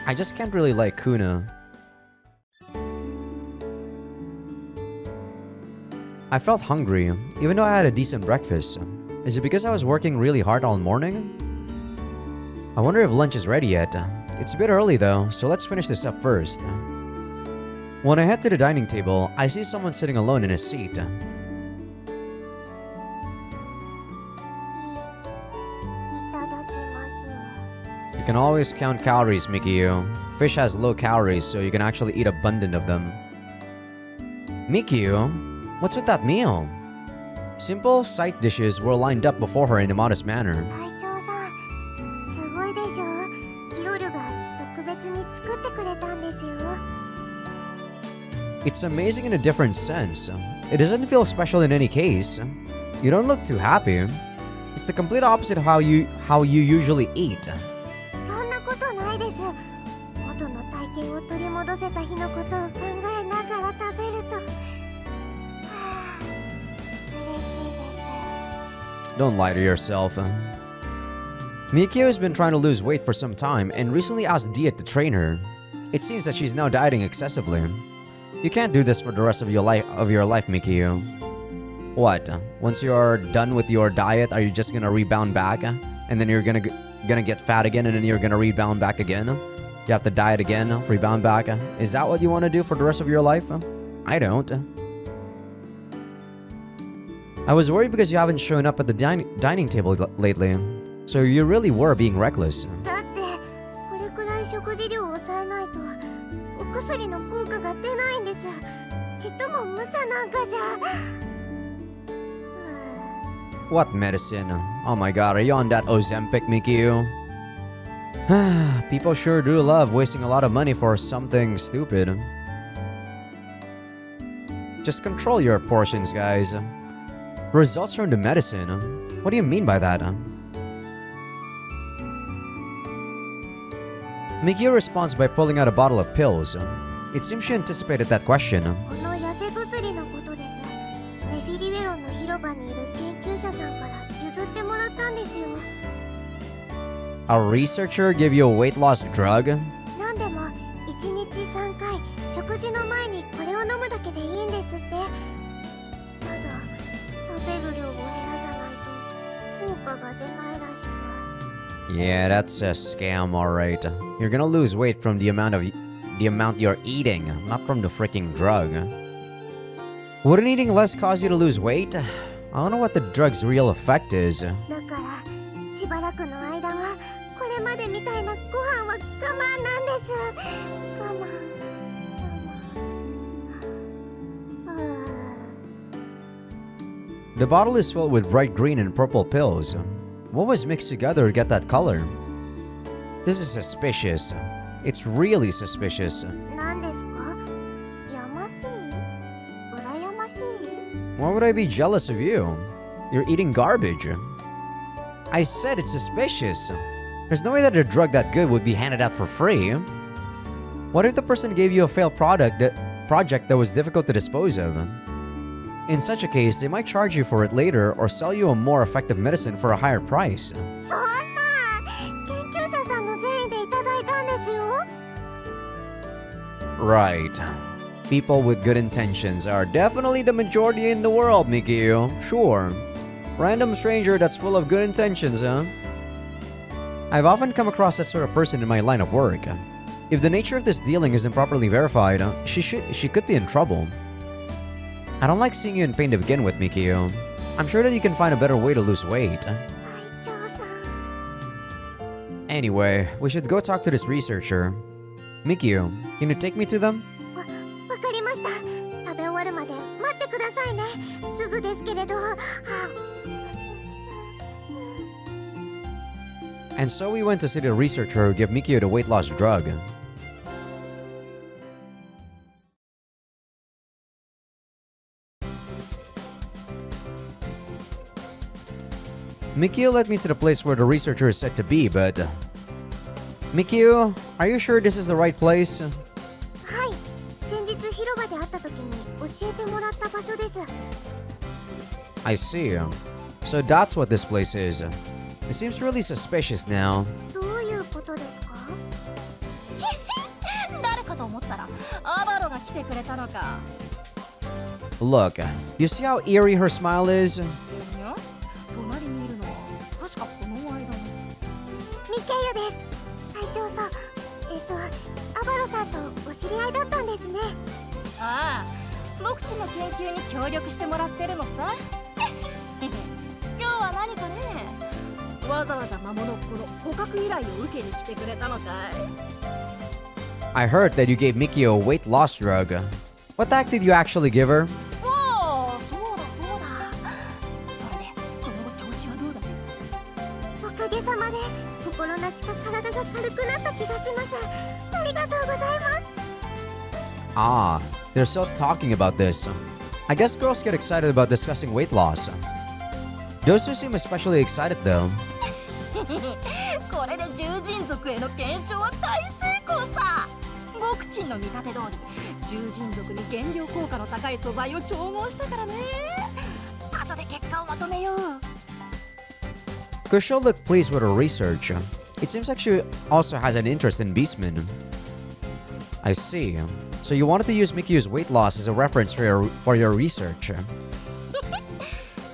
I just can't really like Kuna. I felt hungry, even though I had a decent breakfast. Is it because I was working really hard all morning? I wonder if lunch is ready yet. It's a bit early though, so let's finish this up first. When I head to the dining table, I see someone sitting alone in a seat. You can always count calories, Mikio. Fish has low calories, so you can actually eat abundant of them. Mikio, what's with that meal? Simple side dishes were lined up before her in a modest manner. 隊長さん、すごいでしょ。夜が特別に作ってくれたんですよ。 It's amazing in a different sense. It doesn't feel special in any case. You don't look too happy. It's the complete opposite of how you usually eat. そんなことないです。元の体験を取り戻せた日のことを考えながら食べると、はあ、嬉しいです。 Don't lie to yourself. Mikio has been trying to lose weight for some time and recently asked Diet to train her. It seems that she's now dieting excessively. You can't do this for the rest of your life, Mikio. What? Once you're done with your diet, are you just gonna rebound back? And then you're gonna get fat again and then you're gonna rebound back again? You have to diet again, rebound back? Is that what you want to do for the rest of your life? I don't. I was worried because you haven't shown up at the dining table lately. So you really were being reckless. だってこれくらい食事量を抑えないとお薬の効果が出ないんです。ちっとも無茶なんかじゃ。 What medicine? Oh my god, are you on that Ozempic, Mikio? People sure do love wasting a lot of money for something stupid. Just control your portions, guys. Results from the medicine? What do you mean by that? Mikio responds by pulling out a bottle of pills. It seems she anticipated that question. この痩せ薬のことです。ネフィリウェロンの広場にいる研究者さんから譲ってもらったんですよ。 A researcher give you a weight loss drug? なんでも1日3回食事の前にこれを飲むだけでいいんですって。ただ食べる量を減らさないと効果が出ないらしく。 Yeah, that's a scam, alright. You're gonna lose weight from the amount you're eating, not from the freaking drug. Wouldn't eating less cause you to lose weight? I don't know what the drug's real effect is. だからしばらくの間はこれまでみたいなご飯は我慢なんです。我慢。The bottle is filled with bright green and purple pills. What was mixed together to get that color? This is suspicious. It's really suspicious. 何ですか？やましい？羨ましい？ Why would I be jealous of you? You're eating garbage. I said it's suspicious. There's no way that a drug that good would be handed out for free. What if the person gave you a failed project that was difficult to dispose of? In such a case, they might charge you for it later or sell you a more effective medicine for a higher price. そんな研究者さんの善意でいただいたんですよ。 Right. People with good intentions are definitely the majority in the world, Mikio. Sure. Random stranger that's full of good intentions, huh? I've often come across that sort of person in my line of work. If the nature of this dealing isn't properly verified, she could be in trouble. I don't like seeing you in pain to begin with, Mikio. I'm sure that you can find a better way to lose weight. 隊長さん Anyway, we should go talk to this researcher. Mikio, can you take me to them? わかりました。食べ終わるまで待ってくださいね。すぐですけれど。And so we went to see the researcher who gave Mikio the weight loss drug. Mikio led me to the place where the researcher is said to be, but... Mikio, are you sure this is the right place? はい。先日広場で会った時に教えてもらった場所です。 I see. So that's what this place is. It seems really suspicious now. どういうことですか？誰かと思ったらアバロが来てくれたのか。 Look, you see how eerie her smile is? いや、隣にいるのは確かこの間の。ミケユです。隊長さん、アバロさんとお知り合いだったんですね。ああ、僕ちの研究に協力してもらってるのさ。今日は何かね。わざわざ魔物っ子の捕獲依頼を受けに来てくれたのかい。 I heard that you gave Mikio a weight loss drug. What the heck did you actually give her? おお、そうだそうだ。それでその後調子はどうだ。おかげさまで心なしか体が軽くなった気がします。ありがとうございます。 Ah, they're still talking about this. I guess girls get excited about discussing weight loss. Those two seem especially excited though. これで獣人族への検証は大成功さ。僕ちんの見立て通り獣人族に減量効果の高い素材を調合したからね。後で結果をまとめよう。 Kusho looked pleased with her research. It seems like she also has an interest in beastmen. I see. So you wanted to use Mikio's weight loss as a reference for your research.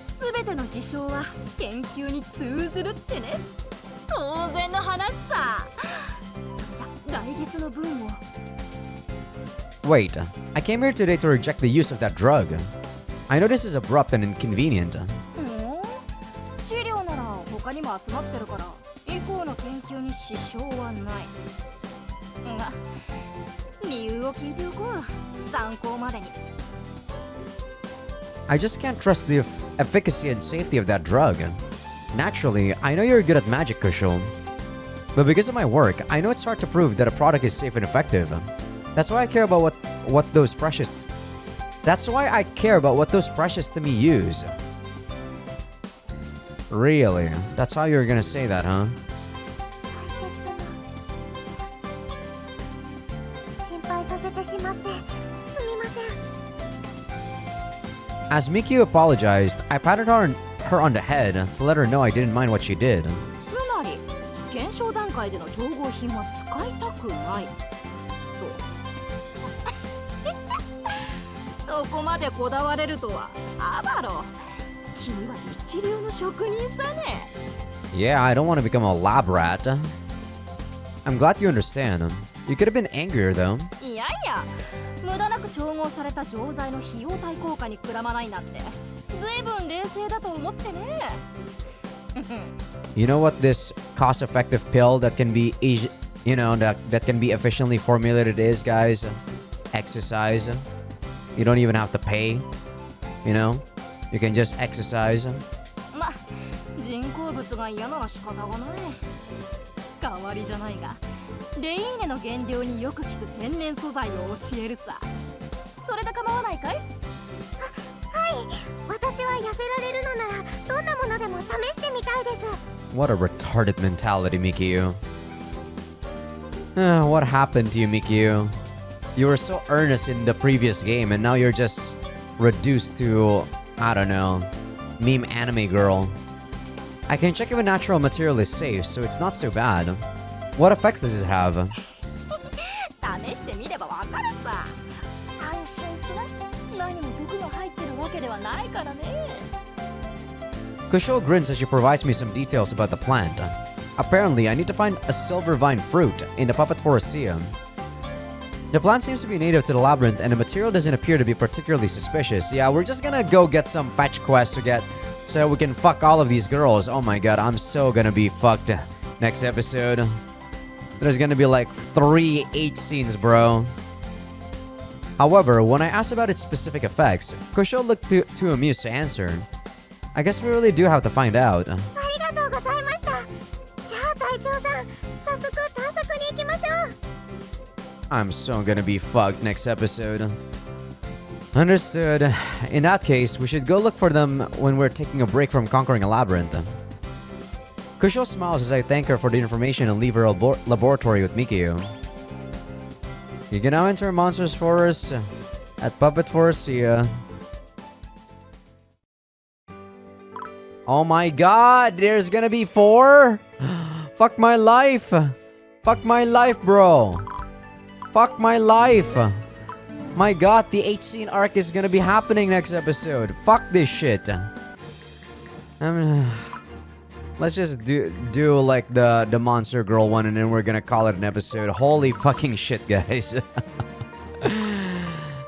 すべての事象は研究に通ずるってね。当然の話さ。それじゃ来月の分を。 Wait, I came here today to reject the use of that drug. I know this is abrupt and inconvenient. 資料なら他にも集まってるから以降の研究に支障はない。が理由を聞いておこう。参考までに。 I just can't trust the efficacy and safety of that drug. Naturally, I know you're good at magic, Kusho. But because of my work, I know it's hard to prove that a product is safe and effective. That's why I care about what those precious... That's why I care about what those precious to me use. Really? That's how you're gonna say that, huh? 心配させてしまってすみません。 As Mikio apologized, I patted her on the head to let her know I didn't mind what she did. つまり検証段階での調合品は使いたくないと。そこまでこだわれるとは。アバロ、君は一流の職人さね。 Yeah, I don't want to become a lab rat. I'm glad you understand. You could have been angrier though. いやいや、無駄なく調合された錠剤の費用対効果にくらまないなんてずいぶん冷静だと思ってね。You know what this cost-effective pill that can be that can be efficiently formulated is, guys? Exercise. You don't even have to pay. You know? You can just exercise. ま、人工物が嫌なら仕方がない。代わりじゃないが、レイーネの原料によく効く天然素材を教えるさ。それで構わないかい？はい、私は痩せられるのならどんなものでも試してみたいです。 What a retarded mentality, Mikio. What happened to you, Mikio? You were so earnest in the previous game and now you're just reduced to, I don't know, meme anime girl. I can check if a natural material is safe, so it's not so bad. What effects does it have? 試してみればわかるさ。安心しな。何も毒が入ってるわけではないからね。 Kusho grins as she provides me some details about the plant. Apparently, I need to find a silver vine fruit in the puppet forestium. The plant seems to be native to the Labyrinth and the material doesn't appear to be particularly suspicious. Yeah, we're just gonna go get some fetch quests to get so we can fuck all of these girls. Oh my god, I'm so gonna be fucked next episode. There's gonna be like 3 8 scenes, bro. However, when I asked about its specific effects, Kusho looked too amused to answer. I guess we really do have to find out. ありがとうございました。じゃあ隊長さん、早速探索に行きましょう。 I'm so gonna be fucked next episode. Understood. In that case, we should go look for them when we're taking a break from conquering a labyrinth. Kusho smiles as I thank her for the information and leave her laboratory with Mikio. You can now enter Monsters Forest at Puppet Forest. See ya. Oh my god, there's gonna be 4? Fuck my life. Fuck my life, bro. Fuck my life. My god, the 8 scene arc is gonna be happening next episode. Fuck this shit. Let's just do like the monster girl one, and then we're gonna call it an episode. Holy fucking shit, guys.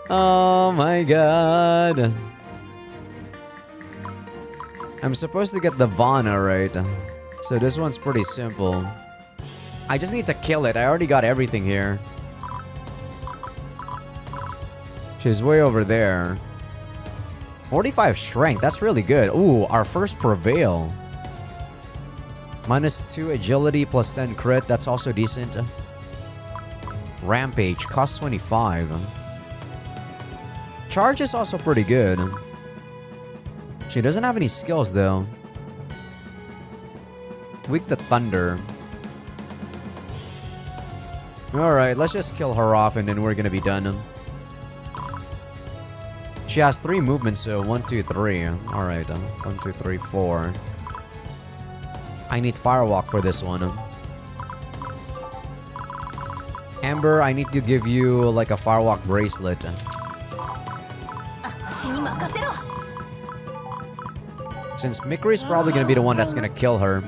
Oh my god. I'm supposed to get the Vana, right? So this one's pretty simple. I just need to kill it. I already got everything here. She's way over there. 45 strength. That's really good. Ooh, our first prevail. -2 agility plus 10 crit. That's also decent. Rampage. Cost 25. Charge is also pretty good. She doesn't have any skills though. Weak to thunder. Alright, let's just kill her off and then we're gonna be done. She has 3 movements, so 1, 2, 3. Alright, 1, 2, 3, 4. I need Firewalk for this one. Amber, I need to give you like a Firewalk bracelet. Since Mikri's probably gonna be the one that's gonna kill her.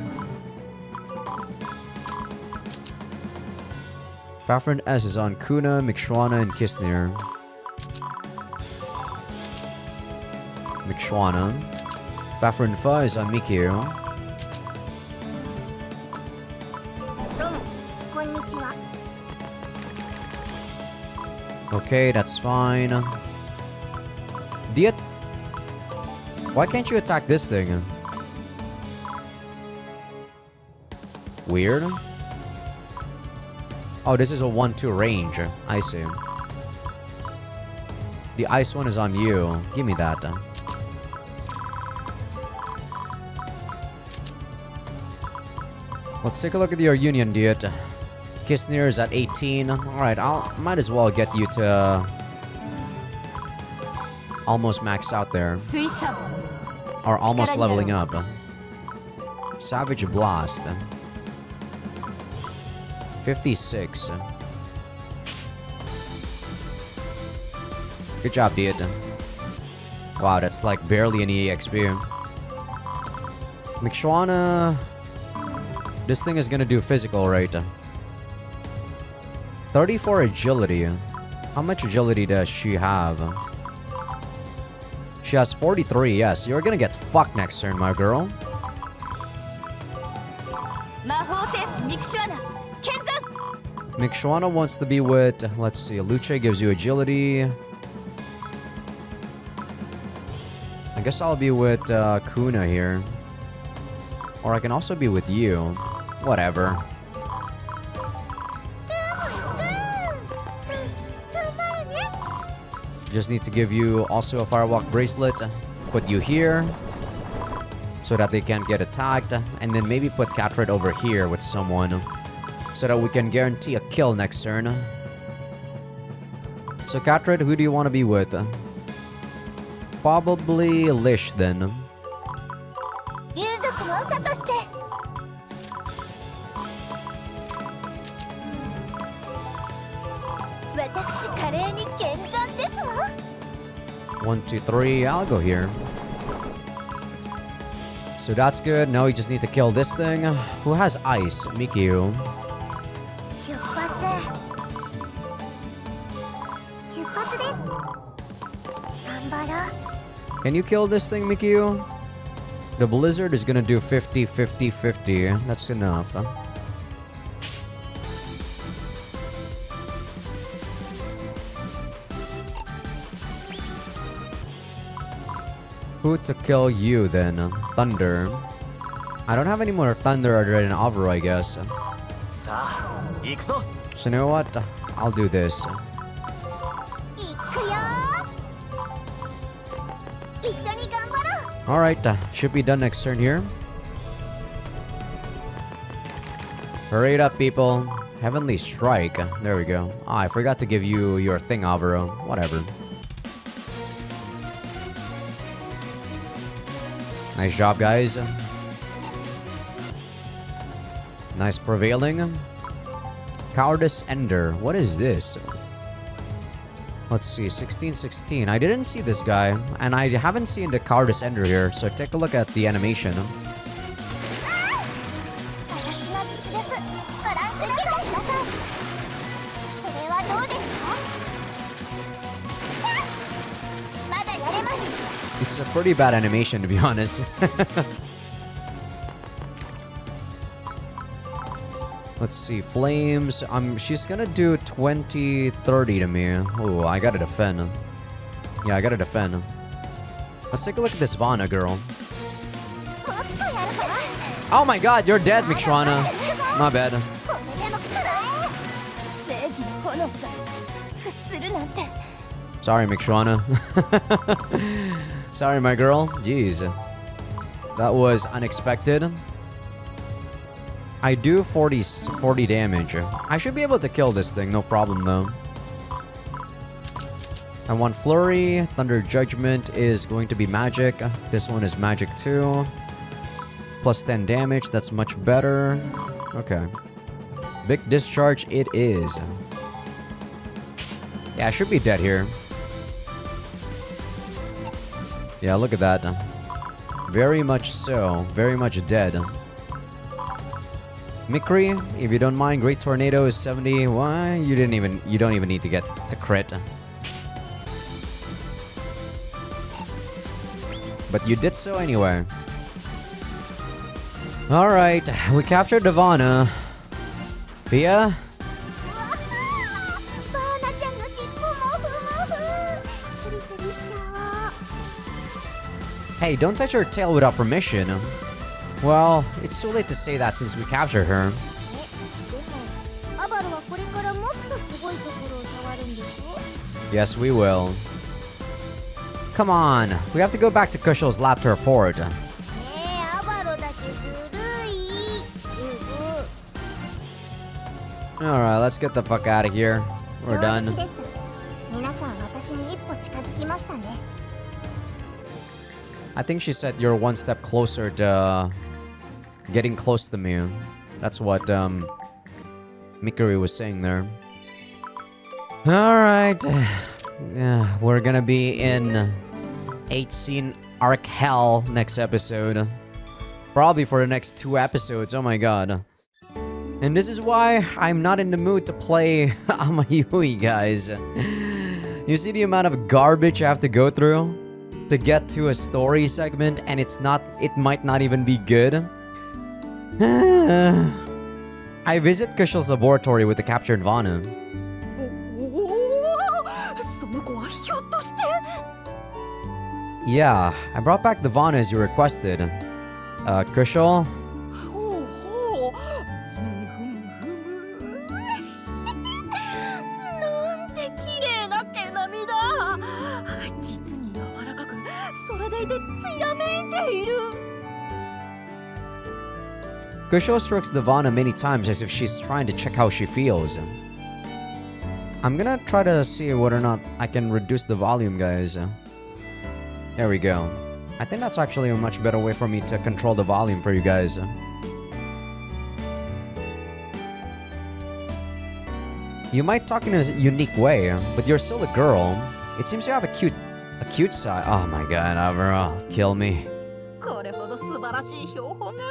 Fafrin S is on Kuna, Mikshwana, and Kisnir. Mikshwana. Fafrin Fa is on Mikio. どうも、こんにちは。 Okay, that's fine. Diet. Why can't you attack this thing? Weird. Oh, this is a 1-2 range. I see. The ice one is on you. Give me that. Let's take a look at your union, Diet. Kisnir is at 18. Alright, might as well get you to almost max out there. Or almost leveling up. Savage Blast. 56. Good job, Diet. Wow, that's like barely any EXP. Mikshwana. This thing is gonna do physical, right? 34 agility. How much agility does she have? She has 43, yes. You're gonna get fucked next turn, my girl. Mikshwana wants to be with... Let's see. Luce gives you agility. I guess I'll be with Kuna here. Or I can also be with you. Whatever. Just need to give you also a Firewalk bracelet. Put you here. So that they can't get attacked. And then maybe put Catred over here with someone. So that we can guarantee a kill next turn. So Catred, who do you want to be with? Probably Lish then. One, two, three. I'll go here. So that's good. Now we just need to kill this thing. Who has ice? Mikio. Can you kill this thing, Mikio? The blizzard is gonna do 50, 50, 50. That's enough. Who to kill you then? Thunder. I don't have any more thunder other than Avro, I guess. So you know what? I'll do this. いくよー。一緒に頑張ろう。 Alright, should be done next turn here. Hurry it up, people. Heavenly Strike. There we go. Ah, I forgot to give you your thing, Avro. Whatever. Nice job, guys. Nice prevailing. Cowardice Ender. What is this? Let's see. 1616. I didn't see this guy. And I haven't seen the Cowardice Ender here. So take a look at the animation. 私の実力ご覧ください。これはどうですか？まだやれます。 It's a pretty bad animation, to be honest. Let's see, flames. She's gonna do 20, 30 to me. Oh, I gotta defend. Yeah, I gotta defend. Let's take a look at this Vana girl. Oh my god, you're dead, Mixrana. My bad. 正義の炎が屈するなんて。 Sorry, Mixrana. Sorry, my girl. Jeez. That was unexpected. I do 40 damage. I should be able to kill this thing, no problem though. I want Flurry. Thunder Judgment is going to be magic. This one is magic too. Plus 10 damage, that's much better. Okay. Big Discharge it is. Yeah, I should be dead here. Yeah, look at that. Very much so. Very much dead. Mikri, if you don't mind, Great Tornado is 70. Why? You don't even need to get to crit. But you did so anyway. Alright, we captured Divana. Fia? バーナちゃんの尻尾もふむふ。スリスリしちゃおう。 Hey, don't touch her tail without permission. Well, it's too late to say that since we captured her. でもアバロはこれからもっとすごいところを触るんでしょ？ Yes, we will. Come on, we have to go back to Kushal's lab to report. ねえ、アバロだけずるい。Alright, let's get the fuck out of here. We're done. 上出来です。皆さん私に一歩近づきましたね。 I think she said you're one step closer to getting close to me. That's what Mikuri was saying there. Alright. Yeah, we're gonna be in 8 scene Arc Hell next episode. Probably for the next 2 episodes. Oh my god. And this is why I'm not in the mood to play Amayui, guys. You see the amount of garbage I have to go through to get to a story segment, and it might not even be good. I visit Kushal's laboratory with the captured Vana. その子はひょっとして Yeah, I brought back the Vana as you requested. Kushal? ほうほうなんて綺麗な毛並みだ。実に柔らかく、それでいて艶めいている。 Kushal strokes the Vana many times as if she's trying to check how she feels. I'm gonna try to see whether or not I can reduce the volume, guys. There we go. I think that's actually a much better way for me to control the volume for you guys. You might talk in a unique way, but you're still a girl. It seems you have a cute side. Oh my god, Avro, kill me. これほど素晴らしい標本が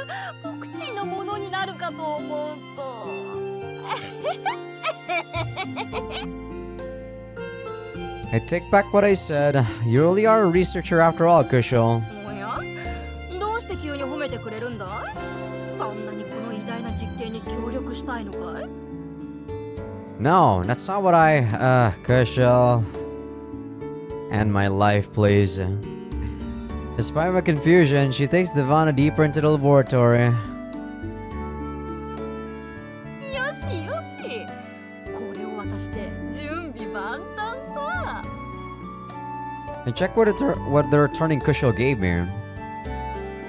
僕ちのものになるかと思うと。I take back what I said. You really are a researcher after all, Kushal. おや、どうして No, that's not what Kushal. End my life, please. Despite my confusion, she takes Devana deeper into the laboratory. よしよし、これを渡して準備万端さ。 And check what the returning Kushal gave me.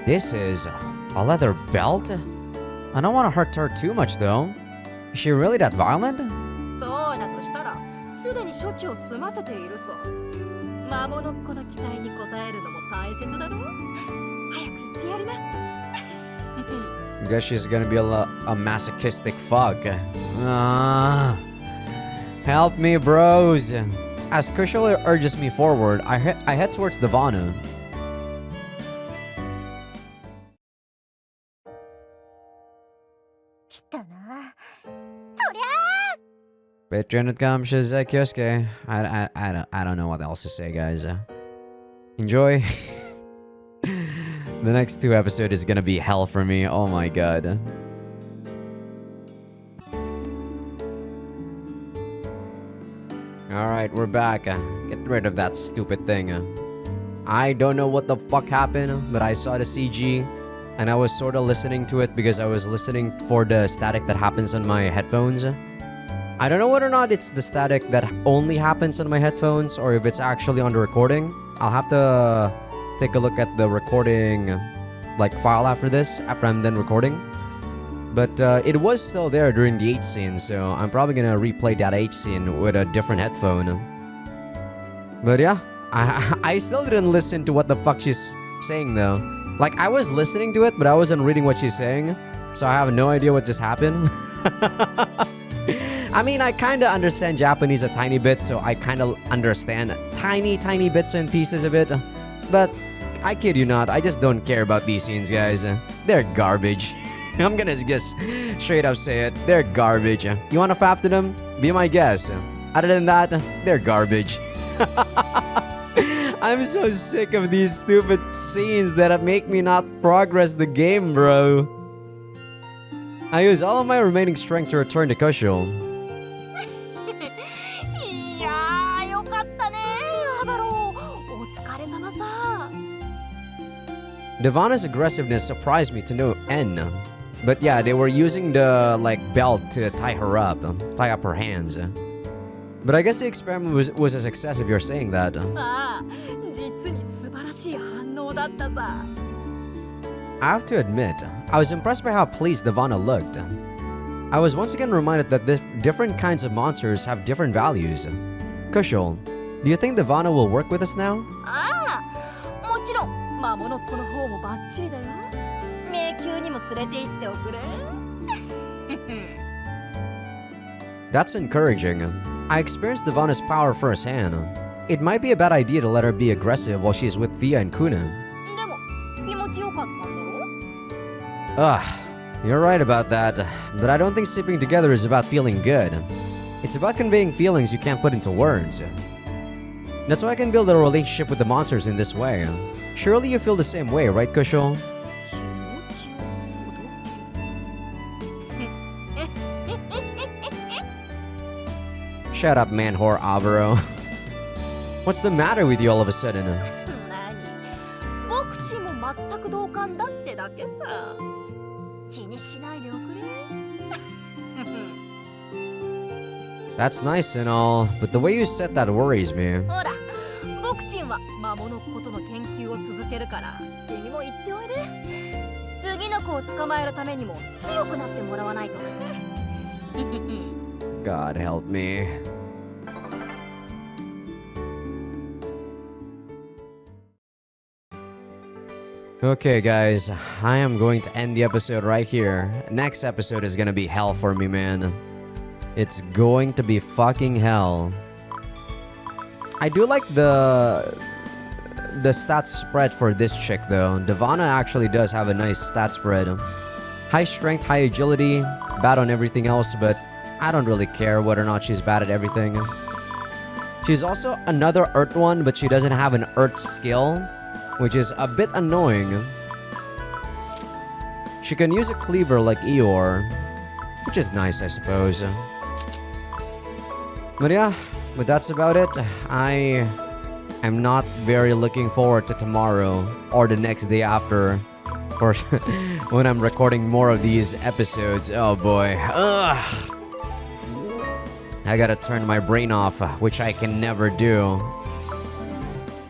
This is a leather belt? I don't want to hurt her too much though. Is she really that violent? そうだとしたら、すでに処置を済ませているさ。魔物っ子の期待に応えるのも大切だろ。早く言ってやりな。Guess she's gonna be a masochistic fuck. Help me, bros. As Kushal urges me forward, I head towards Devana. Patreon.com Azaikyousuke. I don't know what else to say, guys. Enjoy. The next 2 episodes is gonna be hell for me. Oh my god. Alright, we're back. Get rid of that stupid thing. I don't know what the fuck happened, but I saw the CG and I was sort of listening to it because I was listening for the static that happens on my headphones. I don't know whether or not it's the static that only happens on my headphones or if it's actually on the recording. I'll have to take a look at the recording file after this, after I'm done recording. But it was still there during the H scene, so I'm probably gonna replay that H scene with a different headphone. But yeah, I still didn't listen to what the fuck she's saying though. Like, I was listening to it, but I wasn't reading what she's saying, so I have no idea what just happened. I mean, I kind of understand Japanese a tiny bit, so I kind of understand tiny bits and pieces of it. But I kid you not, I just don't care about these scenes, guys. They're garbage. I'm gonna just straight up say it. They're garbage. You wanna faff to them? Be my guest. Other than that, they're garbage. I'm so sick of these stupid scenes that make me not progress the game, bro. I use all of my remaining strength to return to Kushal. いやー、よかったね、アバロー。お疲れ様さ。Devana's aggressiveness surprised me to no end. But yeah, they were using the belt to tie her up, tie up her hands. But I guess the experiment was a success if you're saying that. ああ、実に素晴らしい反応だったさ。I have to admit, I was impressed by how pleased Devana looked. I was once again reminded that different kinds of monsters have different values. Kushal, do you think Devana will work with us now? ああ、もちろん魔物っ子の方もバッチリだよ。迷宮にも連れて行っておくれ。That's encouraging. I experienced Devana's power firsthand. It might be a bad idea to let her be aggressive while she's with Via and Kuna. でも気持ちよかったんだろ？ Ugh, you're right about that. But I don't think sleeping together is about feeling good. It's about conveying feelings you can't put into words. That's why I can build a relationship with the monsters in this way. Surely you feel the same way, right, Kushal? 気持ちをほどけ。 Shut up, man whore Avaro. What's the matter with you all of a sudden? 何？僕ちも全く同感だってだけさ。気にしないでおくれ。That's nice and all, but the way you said that worries me. ほら、僕ちんは魔物っ子との研究を続けるから、君も言っておいで。次の子を捕まえるためにも強くなってもらわないとね。God help me. Okay, guys, I am going to end the episode right here. Next episode is gonna be hell for me, man. It's going to be fucking hell. I do like the stat spread for this chick, though. Devana actually does have a nice stat spread. High strength, high agility, bad on everything else, but I don't really care whether or not she's bad at everything. She's also another Earth one, but she doesn't have an Earth skill, which is a bit annoying. She can use a cleaver like Eeyore, which is nice, I suppose. But yeah, but that's about it. I am not very looking forward to tomorrow or the next day after, for when I'm recording more of these episodes. Oh boy. Ugh. I gotta turn my brain off, which I can never do.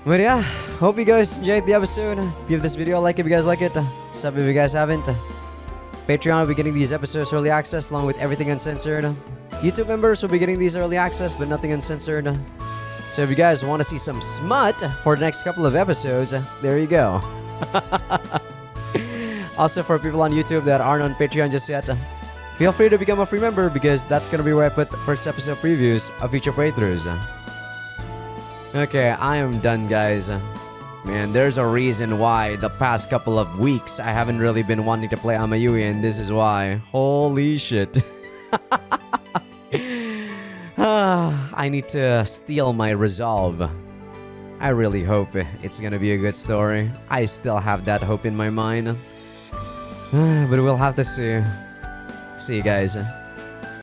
But yeah, hope you guys enjoyed the episode. Give this video a like if you guys like it. Sub if you guys haven't. Patreon will be getting these episodes early access along with everything uncensored. YouTube members will be getting these early access but nothing uncensored. So if you guys want to see some smut for the next couple of episodes, there you go. Also, for people on YouTube that aren't on Patreon just yet, feel free to become a free member because that's gonna be where I put the first episode previews of future playthroughs. Okay, I am done, guys. Man, there's a reason why the past couple of weeks I haven't really been wanting to play Amayui, and this is why. Holy shit. I need to steel my resolve. I really hope it's gonna be a good story. I still have that hope in my mind. But we'll have to see. See you guys.